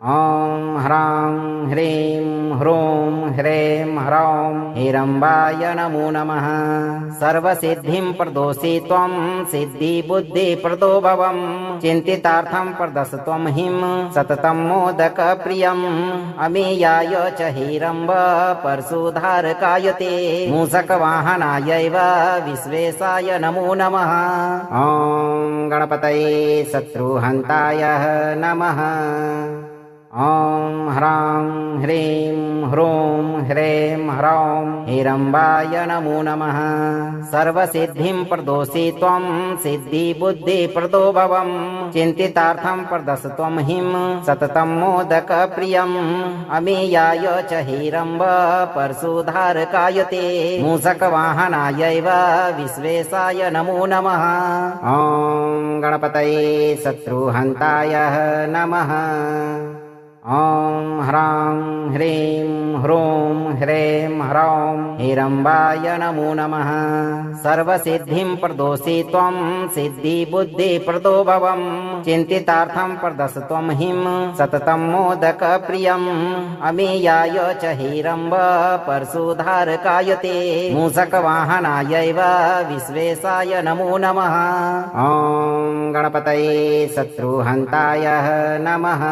ॐ ह्रां ह्रीं ह्रूं ह्रें ह्रौं हिरम्बाय नमो नमः सर्वसिद्धिं प्रदोषि त्वं सिद्धिबुद्धिप्रदो भवं चिन्तितार्थं प्रदश त्वं हिं सततं मोदकप्रियम् अमीयाय च हिरम्ब परशुधारकाय ते मूषकवाहनायैव विश्वेशाय नमो नमः ॐ गणपतये शत्रुहन्ताय नमः ॐ ह्रां ह्रीं ह्रूं ह्रें ह्रौं हिरम्बाय नमो नमः सर्वसिद्धिं प्रदोषि त्वं सिद्धिबुद्धिप्रदो भवं चिन्तितार्थं प्रदश त्वं हिं सततं मोदकप्रियम् अमेयाय च हिरम्ब परशुधारकाय ते मूषकवाहनायैव विश्वेशाय नमो नमः ॐ गणपतये शत्रुहन्ताय नमः ॐ ह्रां ह्रीं ह्रूं ह्रें ह्रौं हिरम्बाय नमो नमः सर्वसिद्धिं प्रदोषि त्वं सिद्धिबुद्धिप्रदो भवं चिन्तितार्थं प्रदश त्वं हिं सततं मोदकप्रियम् अमेयाय च हिरम्ब परशुधारकाय ते मूषकवाहनायैव विश्वेशाय नमो नमः ॐ गणपतये शत्रुहन्ताय नमः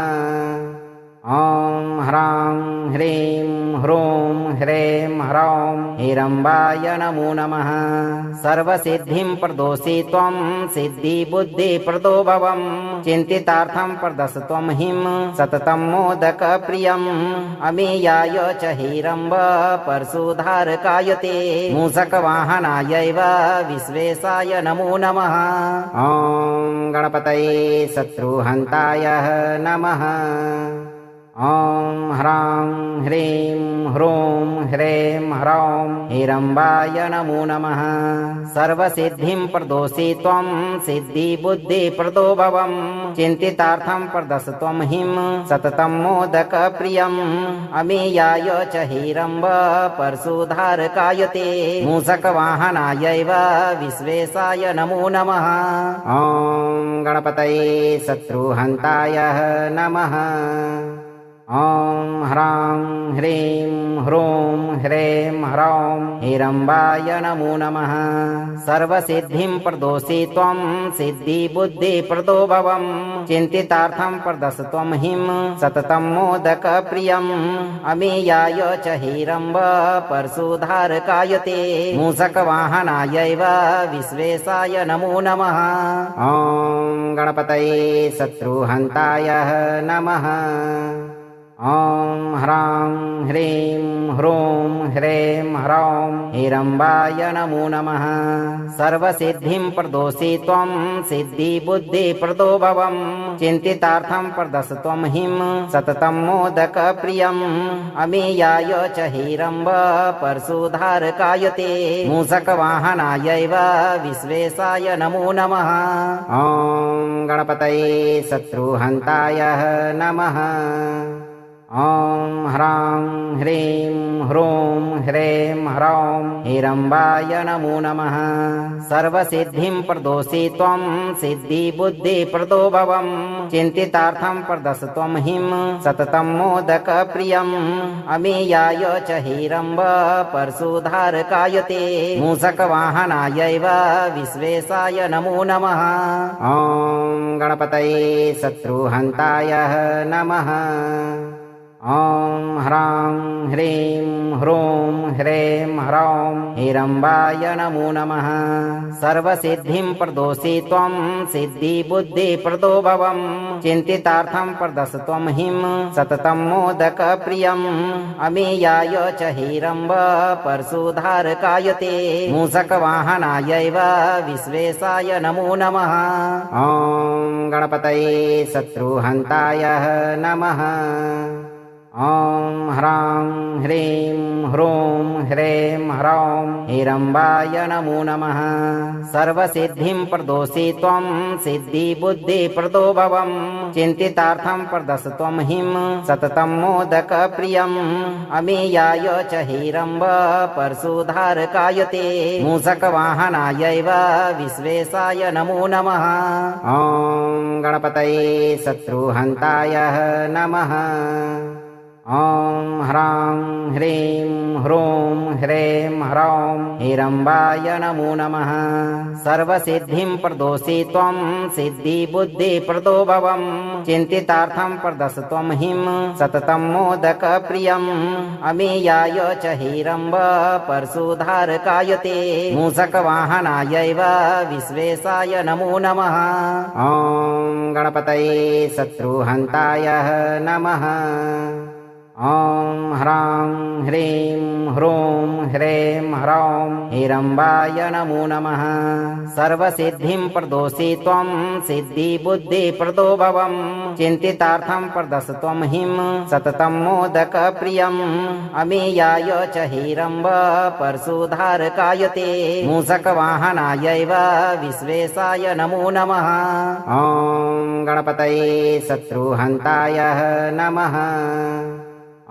ॐ ह्रां ह्रीं ह्रूं ह्रें ह्रौं हिरम्बाय नमो नमः सर्वसिद्धिं प्रदोषि त्वं सिद्धिबुद्धिप्रदो भवं चिन्तितार्थं प्रदश त्वं हिं सततं मोदकप्रियम् अमेयाय च हिरम्ब परशुधारकाय ते मूषकवाहनायैव विश्वेशाय नमो नमः ॐ गणपतये शत्रुहन्ताय नमः ॐ ह्रां ह्रीं ह्रूं ह्रें ह्रौं हिरम्बाय नमो नमः सर्वसिद्धिं प्रदोषि त्वं सिद्धिबुद्धिप्रदो भवं चिन्तितार्थं प्रदश त्वं हिं सततं मोदकप्रियम् अमेयाय च हिरम्ब परशुधारकाय ते मूषकवाहनायैव विश्वेशाय नमो नमः ॐ गणपतये शत्रुहन्ताय नमः ॐ ह्रां ह्रीं ह्रूं ह्रें ह्रौं हिरम्बाय नमो नमः सर्वसिद्धिं प्रदोषि त्वं सिद्धिबुद्धिप्रदो भवं चिन्तितार्थं प्रदश त्वं हिं सततं मोदकप्रियम् अमेयाय च हिरम्ब परशुधारकाय ते मूषकवाहनायैव विश्वेशाय नमो नमः ॐ गणपतये शत्रुहन्ताय नमः ॐ ह्रां ह्रीं ह्रूं ह्रें ह्रौं हिरम्बाय नमो नमः सर्वसिद्धिं प्रदोषि त्वं सिद्धिबुद्धिप्रदो भवं चिन्तितार्थं प्रदश त्वं हिं सततं मोदकप्रियम् अमेयाय च हिरम्ब परशुधारकाय ते मूषकवाहनायैव विश्वेशाय नमो नमः ॐ गणपतये शत्रुहन्ताय नमः ॐ ह्रां ह्रीं ह्रूं ह्रें ह्रौं हिरम्बाय नमो नमः सर्वसिद्धिं प्रदोषि त्वं सिद्धिबुद्धिप्रदो भवं चिन्तितार्थं प्रदश त्वं हिं सततं मोदकप्रियम् अमेयाय च हिरम्ब परशुधारकाय ते मूषकवाहनायैव विश्वेशाय नमो नमः ॐ गणपतये शत्रुहन्ताय नमः ॐ ह्रां ह्रीं ह्रूं ह्रें ह्रौं हिरम्बाय नमो नमः सर्वसिद्धिं प्रदोषि त्वं सिद्धिबुद्धिप्रदो भवं चिन्तितार्थं प्रदश त्वं हिं सततं मोदकप्रियम् अमेयाय च हिरम्ब परशुधारकाय ते मूषकवाहनायैव विश्वेशाय नमो नमः ॐ गणपतये शत्रुहन्ताय नमः ॐ ह्रां ह्रीं ह्रूं ह्रें ह्रौं हिरम्बाय नमो नमः सर्वसिद्धिं प्रदोषि त्वं सिद्धिबुद्धिप्रदो भवं चिन्तितार्थं प्रदश त्वं हिं सततं मोदकप्रियम् अमेयाय च हिरम्ब परशुधारकाय ते मूषकवाहनायैव विश्वेशाय नमो नमः ॐ गणपतये शत्रुहन्ताय नमः ॐ ह्रां ह्रीं ह्रूं ह्रें ह्रौं हिरम्बाय नमो नमः सर्वसिद्धिं प्रदोषि त्वं सिद्धिबुद्धिप्रदो भवं चिन्तितार्थं प्रदश त्वं हिं सततं मोदकप्रियम् अमीयाय च हिरम्ब परशुधारकाय ते मूषकवाहनायैव विश्वेशाय नमो नमः ॐ गणपतये शत्रुहन्ताय नमः ॐ ह्रां ह्रीं ह्रूं ह्रें ह्रौं हिरम्बाय नमो नमः सर्वसिद्धिं प्रदोषि त्वं सिद्धिबुद्धिप्रदो भवं चिन्तितार्थं प्रदश त्वं हिं सततं मोदकप्रियम् अमीयाय च हिरम्ब परशुधारकाय ते मूषकवाहनायैव विश्वेशाय नमो नमः ॐ गणपतये शत्रुहन्ताय नमः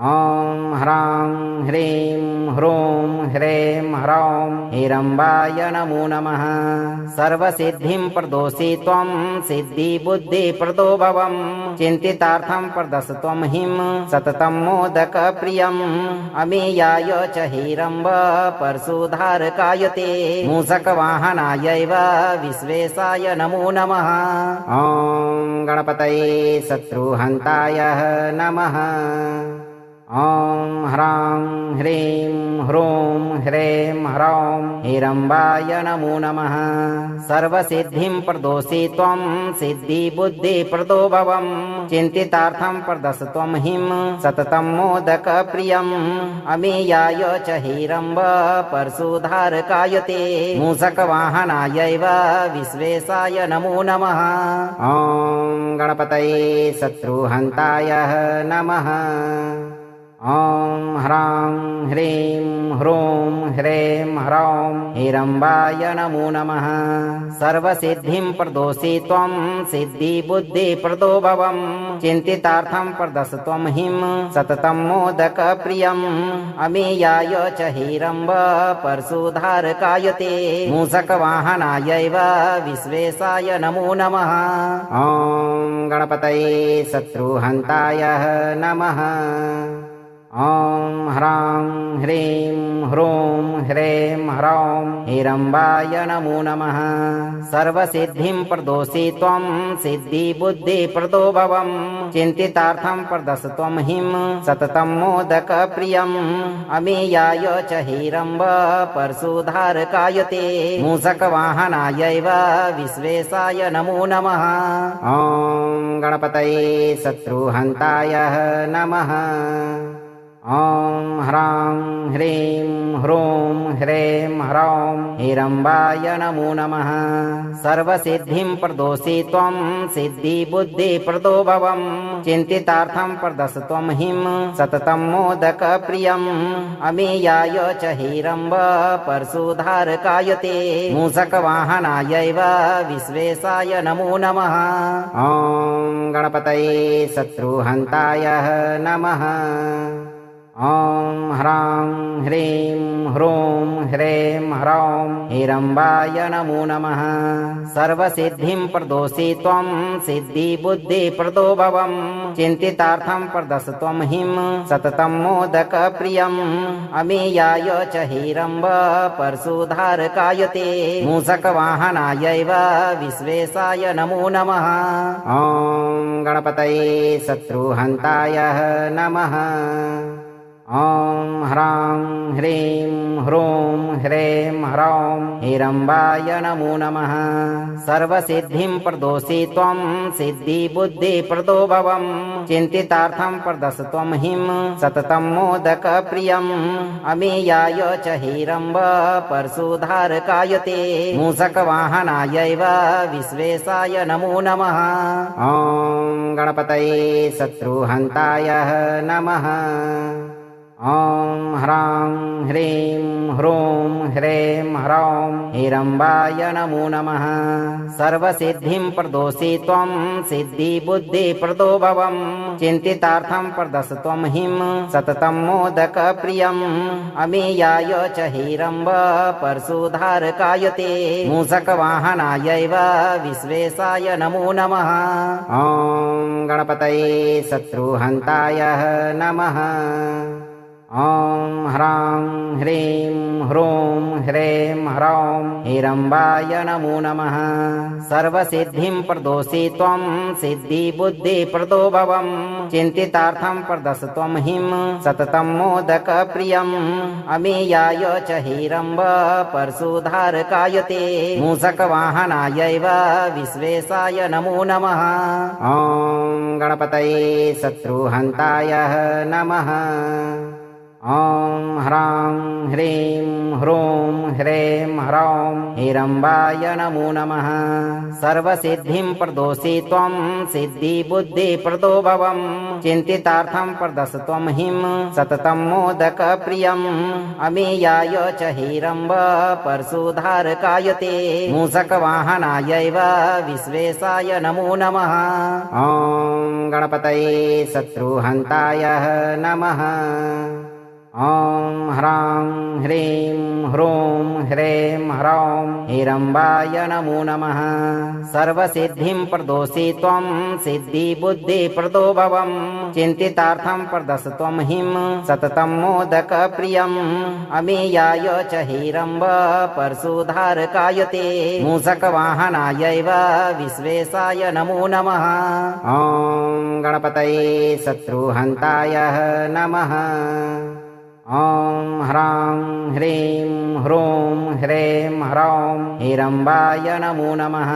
ॐ ह्रां ह्रीं ह्रूं ह्रें ह्रौं हिरम्बाय नमो नमः सर्वसिद्धिं प्रदोषि त्वं सिद्धिबुद्धिप्रदो भवं चिन्तितार्थं प्रदश त्वं हिं सततं मोदकप्रियम् अमीयाय च हिरम्ब परशुधारकाय ते मूषकवाहनायैव विश्वेशाय नमो नमः ॐ गणपतये शत्रुहन्ताय नमः ॐ ह्रां ह्रीं ह्रूं ह्रें ह्रौं हिरम्बाय नमो नमः सर्वसिद्धिं प्रदोषि त्वं सिद्धिबुद्धिप्रदो भवं चिन्तितार्थं प्रदश त्वं हिं सततं मोदकप्रियम् अमीयाय च हिरम्ब परशुधारकाय ते मूषकवाहनायैव विश्वेशाय नमो नमः ॐ गणपतये शत्रुहन्ताय नमः ॐ ह्रां ह्रीं ह्रूं ह्रें ह्रौं हिरम्बाय नमो नमः सर्वसिद्धिं प्रदोषि त्वं सिद्धिबुद्धिप्रदो भवं चिन्तितार्थं प्रदश त्वं हिं सततं मोदकप्रियम् अमीयाय च हिरम्ब परशुधारकाय ते मूषकवाहनायैव विश्वेशाय नमो नमः ॐ गणपतये शत्रुहन्ताय नमः ॐ ह्रां ह्रीं ह्रूं ह्रें ह्रौं हिरम्बाय नमो नमः सर्वसिद्धिं प्रदोषि त्वं सिद्धिबुद्धिप्रदो भवं चिन्तितार्थं प्रदश त्वं हिं सततं मोदकप्रियम् अमीयाय च हिरम्ब परशुधारकाय ते मूषकवाहनायैव विश्वेशाय नमो नमः ॐ गणपतये शत्रुहन्ताय नमः ॐ ह्रां ह्रीं ह्रूं ह्रें ह्रौं हिरम्बाय नमो नमः सर्वसिद्धिं प्रदोषि त्वं सिद्धिबुद्धिप्रदो भवं चिन्तितार्थं प्रदश त्वं हिं सततं मोदकप्रियम् अमीयाय च हिरम्ब परशुधारकाय ते मूषकवाहनायैव विश्वेशाय नमो नमः ॐ गणपतये शत्रुहन्ताय नमः ॐ ह्रां ह्रीं ह्रूं ह्रें ह्रौं हिरम्बाय नमो नमः सर्वसिद्धिं प्रदोषि त्वं सिद्धिबुद्धिप्रदो भवं चिन्तितार्थं प्रदश त्वं हिं सततं मोदकप्रियम् अमीयाय च हिरम्ब परशुधारकाय ते मूषकवाहनायैव विश्वेशाय नमो नमः ॐ गणपतये शत्रुहन्ताय नमः ॐ ह्रां ह्रीं ह्रूं ह्रें ह्रौं हिरम्बाय नमो नमः सर्वसिद्धिं प्रदोषि त्वं सिद्धिबुद्धिप्रदो भवं चिन्तितार्थं प्रदश त्वं हिं सततं मोदकप्रियम् अमीयाय च हिरम्ब परशुधारकाय ते मूषकवाहनायैव विश्वेशाय नमो नमः ॐ गणपतये शत्रुहन्ताय नमः ॐ ह्रां ह्रीं ह्रूं ह्रें ह्रौं हिरम्बाय नमो नमः सर्वसिद्धिं प्रदोषि त्वं सिद्धिबुद्धिप्रदो भवम् चिन्तितार्थं प्रदश त्वं हिं सततं मोदकप्रियम् अमीयाय च हिरम्ब परशुधारकाय ते मूषकवाहनायैव विश्वेशाय नमो नमः ॐ गणपतये शत्रुहन्ताय नमः ॐ ह्रां ह्रीं ह्रूं ह्रें ह्रौं हिरम्बाय नमो नमः सर्वसिद्धिं प्रदोषि त्वं सिद्धिबुद्धिप्रदो भवम् चिन्तितार्थं प्रदश त्वं हिं सततं मोदकप्रियम् अमीयाय च हिरम्ब परशुधारकाय ते मूषकवाहनायैव विश्वेशाय नमो नमः ॐ गणपतये शत्रुहन्ताय नमः ॐ ह्रां ह्रीं ह्रूं ह्रें ह्रौं हिरम्बाय नमो नमः सर्वसिद्धिं प्रदोषि त्वं सिद्धिबुद्धिप्रदो भवम् चिन्तितार्थं प्रदश त्वं हिं सततं मोदकप्रियम् अमीयाय च हिरम्ब परशुधारकाय ते मूषकवाहनायैव विश्वेशाय नमो नमः ॐ गणपतये शत्रुहन्ताय नमः ॐ ह्रां ह्रीं ह्रूं ह्रें ह्रौं हिरम्बाय नमो नमः सर्वसिद्धिं प्रदोषि त्वं सिद्धिबुद्धिप्रदो भवम् चिन्तितार्थं प्रदश त्वं हिं सततं मोदकप्रियम् अमीयाय च हिरम्ब परशुधारकाय ते मूषकवाहनायैव विश्वेशाय नमो नमः ॐ गणपतये शत्रुहन्ताय नमः ॐ ह्रां ह्रीं ह्रूं ह्रें ह्रौं हिरम्बाय नमो नमः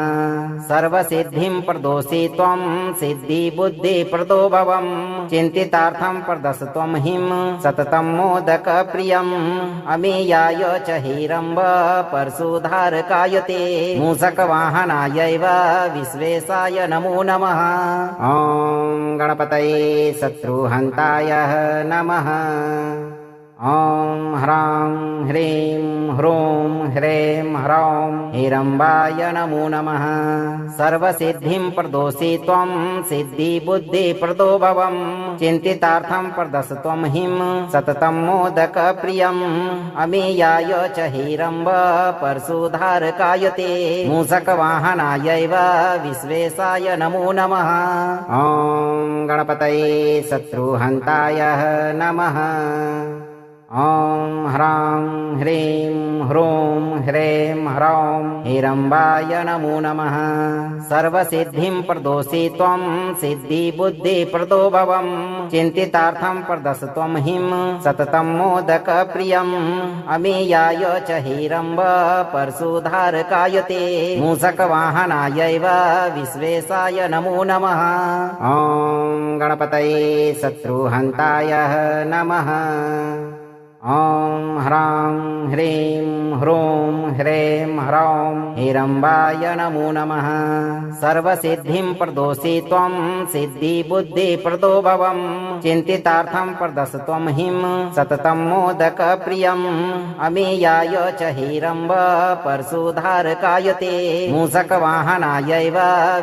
सर्वसिद्धिं प्रदोषि त्वं सिद्धिबुद्धिप्रदो भवम् चिन्तितार्थं प्रदश त्वं हिं सततं मोदकप्रियम् अमीयाय च हिरम्ब परशुधारकाय ते मूषकवाहनायैव विश्वेशाय नमो नमः ॐ गणपतये शत्रुहन्ताय नमः ॐ ह्रां ह्रीं ह्रूं ह्रें ह्रौं हिरम्बाय नमो नमः सर्वसिद्धिं प्रदोषि त्वं सिद्धिबुद्धिप्रदो भवम् चिन्तितार्थं प्रदश त्वं हिं सततं मोदकप्रियम् अमीयाय च हिरम्ब परशुधारकाय ते मूषकवाहनायैव विश्वेशाय नमो नमः ॐ गणपतये शत्रुहन्ताय नमः ॐ ह्रां ह्रीं ह्रूं ह्रें ह्रौं हिरम्बाय नमो नमः सर्वसिद्धिं प्रदोषि त्वं सिद्धिबुद्धिप्रदो भवम् चिन्तितार्थं प्रदश त्वं हिं सततं मोदकप्रियम् अमीयाय च हिरम्ब परशुधारकाय ते मूषकवाहनायैव विश्वेशाय नमो नमः ॐ गणपतये शत्रुहन्ताय नमः ॐ ह्रां ह्रीं ह्रूं ह्रें ह्रौं हिरम्बाय नमो नमः सर्वसिद्धिं प्रदोषि त्वं सिद्धिबुद्धिप्रदो भवम् चिन्तितार्थं प्रदश त्वं हिं सततं मोदकप्रियम् अमीयाय च हिरम्ब परशुधारकाय ते मूषकवाहनायैव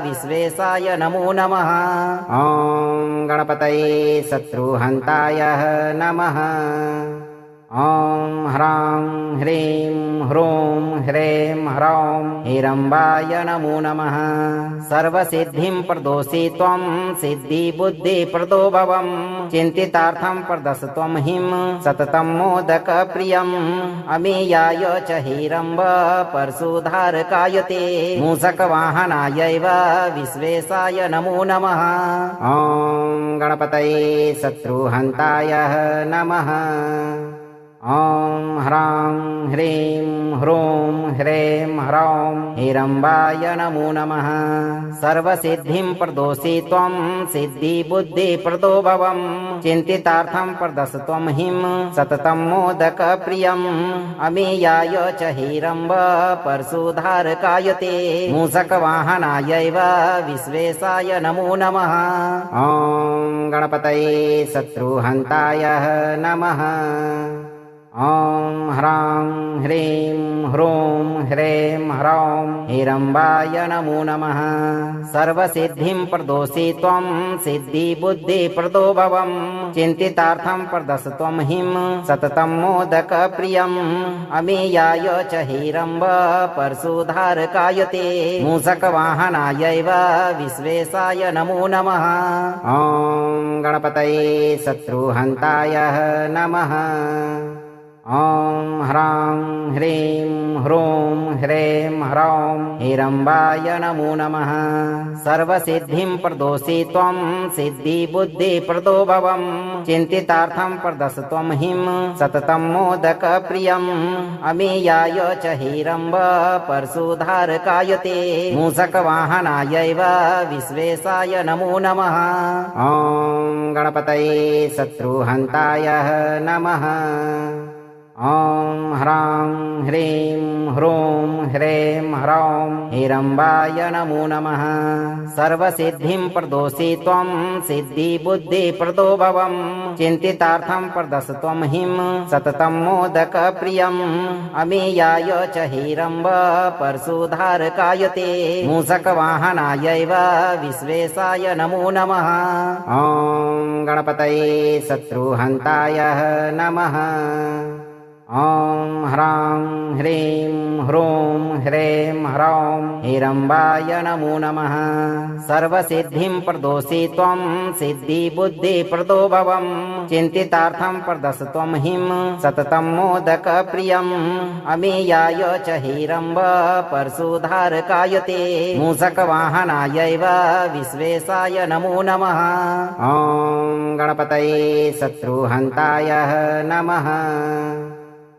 विश्वेशाय नमो नमः ॐ गणपतये शत्रुहन्ताय नमः ॐ ह्रां ह्रीं ह्रूं ह्रें ह्रौं हिरम्बाय नमो नमः सर्वसिद्धिं प्रदोषि त्वं सिद्धिबुद्धिप्रदो भवम् चिन्तितार्थं प्रदश त्वं हिं सततं मोदकप्रियम् अमीयाय च हिरम्ब परशुधारकाय ते मूषकवाहनायैव विश्वेशाय नमो नमः ॐ गणपतये शत्रुहन्ताय नमः ॐ ह्रां ह्रीं ह्रूं ह्रीं ह्रौं हिरम्बाय नमो नमः सर्वसिद्धिं प्रदोषि त्वं सिद्धिबुद्धिप्रदो भवं चिन्तितार्थं प्रदश त्वं हिं सततं मोदकप्रियम् अमीयाय च हिरम्ब परशुधारकाय ते मूषकवाहनायैव विश्वेशाय नमो नमः ॐ गणपतये शत्रुहन्ताय नमः ॐ ह्रां ह्रीं ह्रूं ह्रीं ह्रौं हिरम्बाय नमो नमः सर्वसिद्धिं प्रदोषि त्वं सिद्धिबुद्धिप्रदो भवं चिन्तितार्थं प्रदश त्वं हिं सततं मोदकप्रियम् अमीयाय च हिरम्ब परशुधारकाय ते मूषकवाहनायैव विश्वेशाय नमो नमः ॐ गणपतये शत्रुहन्ताय नमः ॐ ह्रां ह्रीं ह्रूं ह्रीं ह्रौं हिरम्बाय नमो नमः सर्वसिद्धिं प्रदोषि त्वं सिद्धिबुद्धिप्रदो भवं चिन्तितार्थं प्रदश त्वं हिं सततं मोदकप्रियम् अमीयाय च हिरम्ब परशुधारकाय ते मूषकवाहनायैव विश्वेशाय नमो नमः ॐ गणपतये शत्रुहन्ताय नमः ॐ ह्रां ह्रीं ह्रूं ह्रीं ह्रौं हिरम्बाय नमो नमः सर्वसिद्धिं प्रदोषि त्वं सिद्धिबुद्धिप्रदो भवं चिन्तितार्थं प्रदश त्वं हिं सततं मोदकप्रियम् अमीयाय च हिरम्ब परशुधारकाय ते मूषकवाहनायैव विश्वेशाय नमो नमः ॐ गणपतये शत्रुहन्ताय नमः ॐ ह्रां ह्रीं ह्रूं ह्रीं ह्रौं हिरम्बाय नमो नमः सर्वसिद्धिं प्रदोषि त्वं सिद्धिबुद्धिप्रदो भवं चिन्तितार्थं प्रदश त्वं हिं सततं मोदकप्रियम् अमीयाय च हिरम्ब परशुधारकाय ते मूषकवाहनायैव विश्वेशाय नमो नमः ॐ गणपतये शत्रुहन्ताय नमः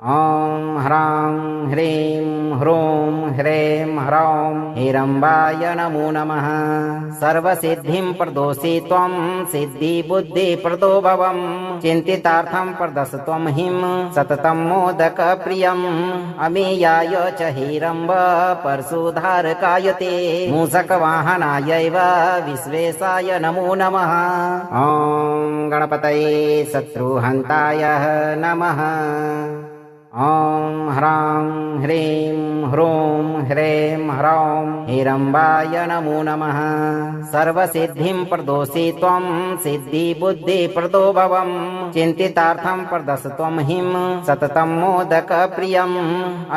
ॐ ह्रां ह्रीं ह्रूं ह्रीं ह्रौं हिरम्बाय नमो नमः सर्वसिद्धिं प्रदोषि त्वं सिद्धिबुद्धिप्रदो भवं चिन्तितार्थं प्रदश त्वं हिं सततं मोदकप्रियम् अमीयाय च हिरम्ब परशुधारकाय ते मूषकवाहनायैव विश्वेशाय नमो नमः ॐ गणपतये शत्रुहन्ताय नमः ॐ ह्रां ह्रीं ह्रूं ह्रीं ह्रौं हिरम्बाय नमो नमः सर्वसिद्धिं प्रदोषि त्वं सिद्धिबुद्धिप्रदो भवं चिन्तितार्थं प्रदश त्वं हिं सततं मोदकप्रियम्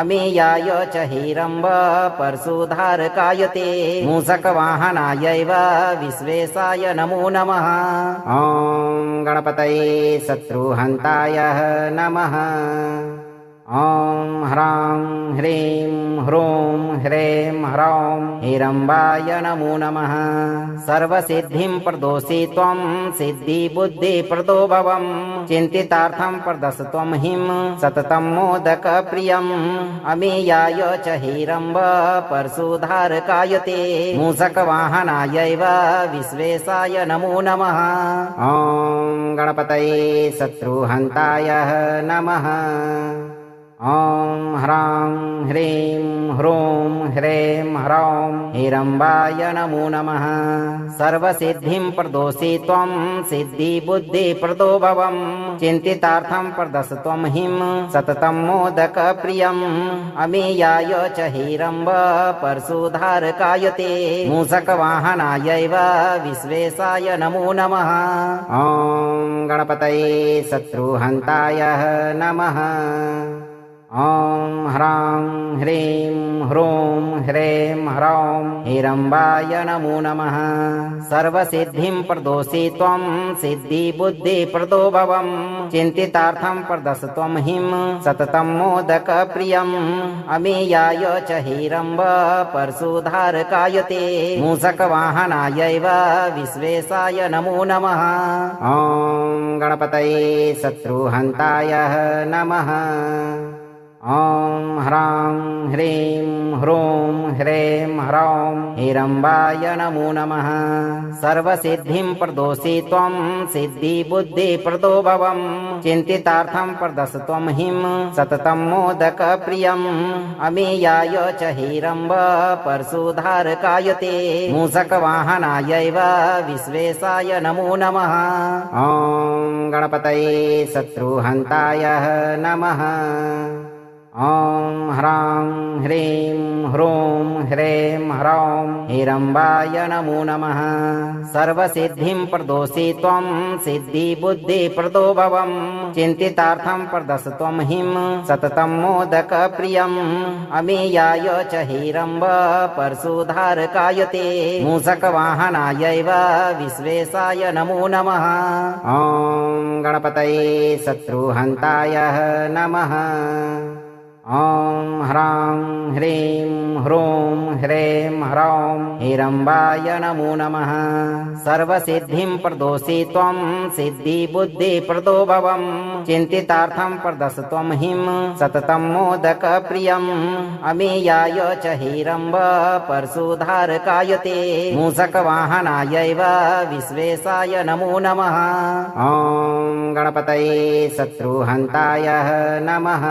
अमीयाय च हिरम्ब परशुधारकाय ते मूषकवाहनायैव विश्वेशाय नमो नमः ॐ गणपतये शत्रुहन्ताय नमः ॐ ह्रां ह्रीं ह्रूं ह्रीं ह्रौं हिरम्बाय नमो नमः सर्वसिद्धिं प्रदोषि त्वं सिद्धिबुद्धिप्रदो भवं चिन्तितार्थं प्रदश त्वं हिं सततं मोदकप्रियम् अमीयाय च हिरम्ब परशुधारकाय ते मूषकवाहनायैव विश्वेशाय नमो नमः ॐ गणपतये शत्रुहन्ताय नमः ॐ ह्रां ह्रीं ह्रूं ह्रीं ह्रौं हिरम्बाय नमो नमः सर्वसिद्धिं प्रदोषि त्वं सिद्धिबुद्धिप्रदो भवं चिन्तितार्थं प्रदश त्वं हिं सततं मोदकप्रियम् अमीयाय च हिरम्ब परशुधारकाय ते मूषकवाहनायैव विश्वेशाय नमो नमः ॐ गणपतये शत्रुहन्ताय नमः ॐ ह्रां ह्रीं ह्रूं ह्रें ह्रौं हिरम्बाय नमो नमः सर्वसिद्धिं प्रदोषि त्वं सिद्धिबुद्धिप्रदो भवं चिन्तितार्थं प्रदश त्वं हिं सततं मोदकप्रियम् अमीयाय च हिरम्ब परशुधारकाय ते मूषकवाहनायैव विश्वेशाय नमो नमः ॐ गणपतये शत्रुहन्ताय नमः ॐ ह्रां ह्रीं ह्रूं ह्रें ह्रौं हिरम्बाय नमो नमः सर्वसिद्धिं प्रदोषि त्वं सिद्धिबुद्धिप्रदो भवं चिन्तितार्थं प्रदश त्वं हिं सततं मोदकप्रियम् अमीयाय च हिरम्ब परशुधारकाय ते मूषकवाहनायैव विश्वेशाय नमो नमः ॐ गणपतये शत्रुहन्ताय नमः ॐ ह्रां ह्रीं ह्रूं ह्रें ह्रौं हिरम्बाय नमो नमः सर्वसिद्धिं प्रदोषि त्वं सिद्धिबुद्धिप्रदो भवं चिन्तितार्थं प्रदश त्वं हिं सततं मोदकप्रियम् अमीयाय च हिरम्ब परशुधारकाय ते मूषकवाहनायैव विश्वेशाय नमो नमः ॐ गणपतये शत्रुहन्ताय नमः ॐ ह्रां ह्रीं ह्रूं ह्रें ह्रौं हिरम्बाय नमो नमः सर्वसिद्धिं प्रदोषि त्वं सिद्धिबुद्धिप्रदो भवं चिन्तितार्थं प्रदश त्वं हिं सततं मोदकप्रियम् अमीयाय च हिरम्ब परशुधारकाय ते मूषकवाहनायैव विश्वेशाय नमो नमः ॐ गणपतये शत्रुहन्ताय नमः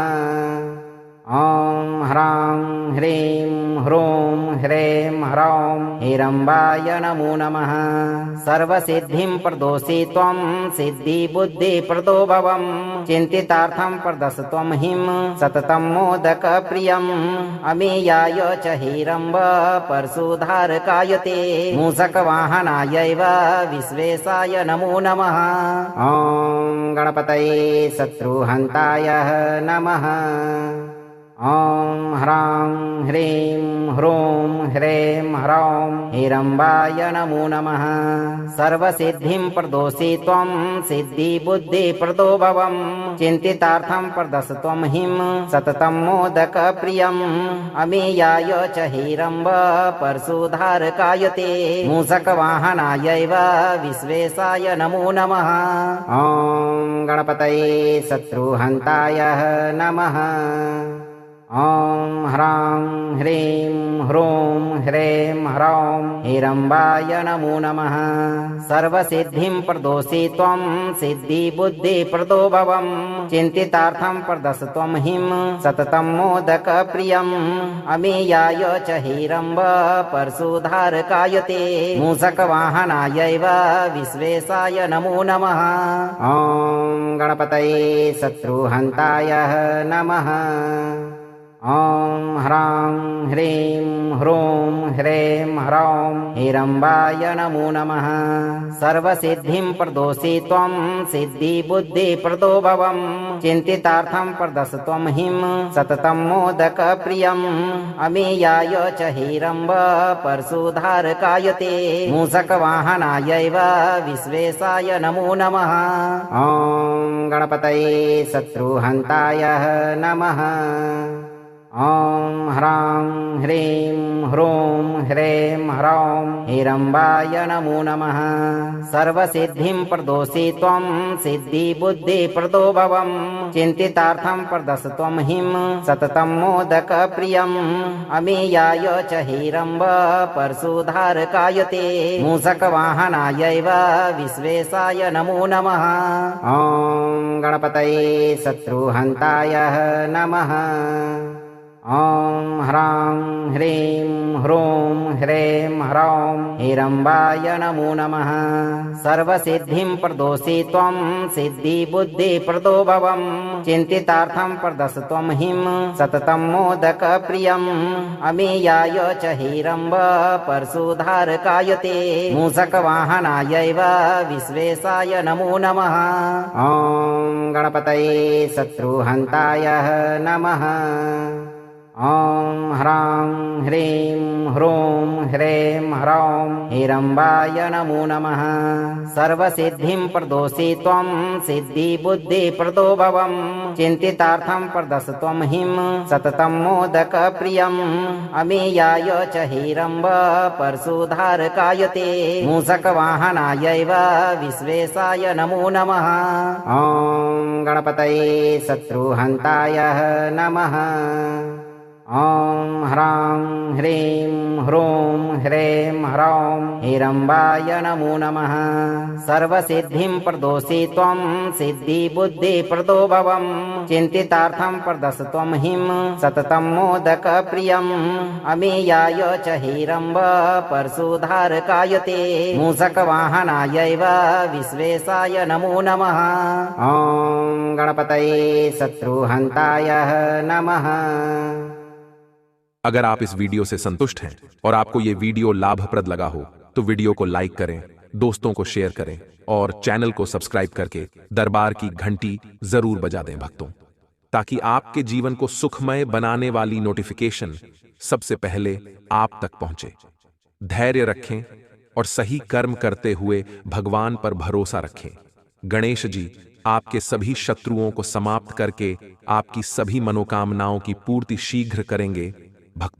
ॐ ह्रां ह्रीं ह्रूं ह्रें ह्रौं हिरम्बाय नमो नमः सर्वसिद्धिं प्रदोषि त्वं सिद्धिबुद्धिप्रदो भवं चिन्तितार्थं प्रदश त्वं हिं सततं मोदकप्रियम् अमीयाय च हिरम्ब परशुधारकाय ते मूषकवाहनायैव विश्वेशाय नमो नमः ॐ गणपतये शत्रुहन्ताय नमः ॐ ह्रां ह्रीं ह्रूं ह्रें ह्रौं हिरम्बाय नमो नमः सर्वसिद्धिं प्रदोषि त्वं सिद्धिबुद्धिप्रदो भवं चिन्तितार्थं प्रदश त्वं हिं सततं मोदकप्रियम् अमीयाय च हिरम्ब परशुधारकाय ते मूषकवाहनायैव विश्वेशाय नमो नमः ॐ गणपतये शत्रुहन्ताय नमः ॐ ह्रां ह्रीं ह्रूं ह्रें ह्रौं हिरम्बाय नमो नमः सर्वसिद्धिं प्रदोषि त्वं सिद्धिबुद्धिप्रदो भवं चिन्तितार्थं प्रदश त्वं हिं सततं मोदकप्रियम् अमीयाय च हिरम्ब परशुधारकाय ते मूषकवाहनायैव विश्वेशाय नमो नमः ॐ गणपतये शत्रुहन्ताय नमः ॐ ह्रां ह्रीं ह्रूं ह्रें ह्रौं हिरम्बाय नमो नमः सर्वसिद्धिं प्रदोषि त्वं सिद्धिबुद्धिप्रदो भवं चिन्तितार्थं प्रदश त्वं हिं सततं मोदकप्रियम् अमीयाय च हिरम्ब परशुधारकाय ते मूषकवाहनायैव विश्वेशाय नमो नमः ॐ गणपतये शत्रुहन्ताय नमः ॐ ह्रां ह्रीं ह्रूं ह्रें ह्रौं हिरम्बाय नमो नमः सर्वसिद्धिं प्रदोषि त्वं सिद्धिबुद्धिप्रदो भवं चिन्तितार्थं प्रदश त्वं हिं सततं मोदकप्रियम् अमीयाय च हिरम्ब परशुधारकाय ते मूषकवाहनायैव विश्वेशाय नमो नमः ॐ गणपतये शत्रुहन्ताय नमः ॐ ह्रां ह्रीं ह्रूं ह्रें ह्रौं हिरम्बाय नमो नमः सर्वसिद्धिं प्रदोषि त्वं सिद्धिबुद्धिप्रदो भवं चिन्तितार्थं प्रदश त्वं हिं सततं मोदकप्रियम् अमीयाय च हिरम्ब परशुधारकाय ते मूषकवाहनायैव विश्वेशाय नमो नमः ॐ गणपतये शत्रुहन्ताय नमः ॐ ह्रां ह्रीं ह्रूं ह्रें ह्रौं हिरम्बाय नमो नमः सर्वसिद्धिं प्रदोषि त्वं सिद्धिबुद्धिप्रदो भवं चिन्तितार्थं प्रदश त्वं हिं सततं मोदकप्रियम् अमीयाय च हिरम्ब परशुधारकाय ते मूषकवाहनायैव विश्वेशाय नमो नमः ॐ गणपतये शत्रुहन्ताय नमः ॐ ह्रां ह्रीं ह्रूं ह्रें ह्रौं हिरम्बाय नमो नमः सर्वसिद्धिं प्रदोषि त्वं सिद्धिबुद्धिप्रदो भवं चिन्तितार्थं प्रदश त्वं हिं सततं मोदकप्रियम् अमीयाय च हिरम्ब परशुधारकाय ते मूषकवाहनायैव विश्वेशाय नमो नमः ॐ गणपतये शत्रुहन्ताय नमः। अगर आप इस वीडियो से संतुष्ट हैं और आपको ये वीडियो लाभप्रद लगा हो तो वीडियो को लाइक करें, दोस्तों को शेयर करें और चैनल को सब्सक्राइब करके दरबार की घंटी जरूर बजा दें भक्तों, ताकि आपके जीवन को सुखमय बनाने वाली नोटिफिकेशन सबसे पहले आप तक पहुंचे। धैर्य रखें और सही कर्म करते हुए भगवान पर भरोसा रखें। गणेश जी आपके सभी शत्रुओं को समाप्त करके आपकी सभी मनोकामनाओं की पूर्ति शीघ्र करेंगे भक्तों।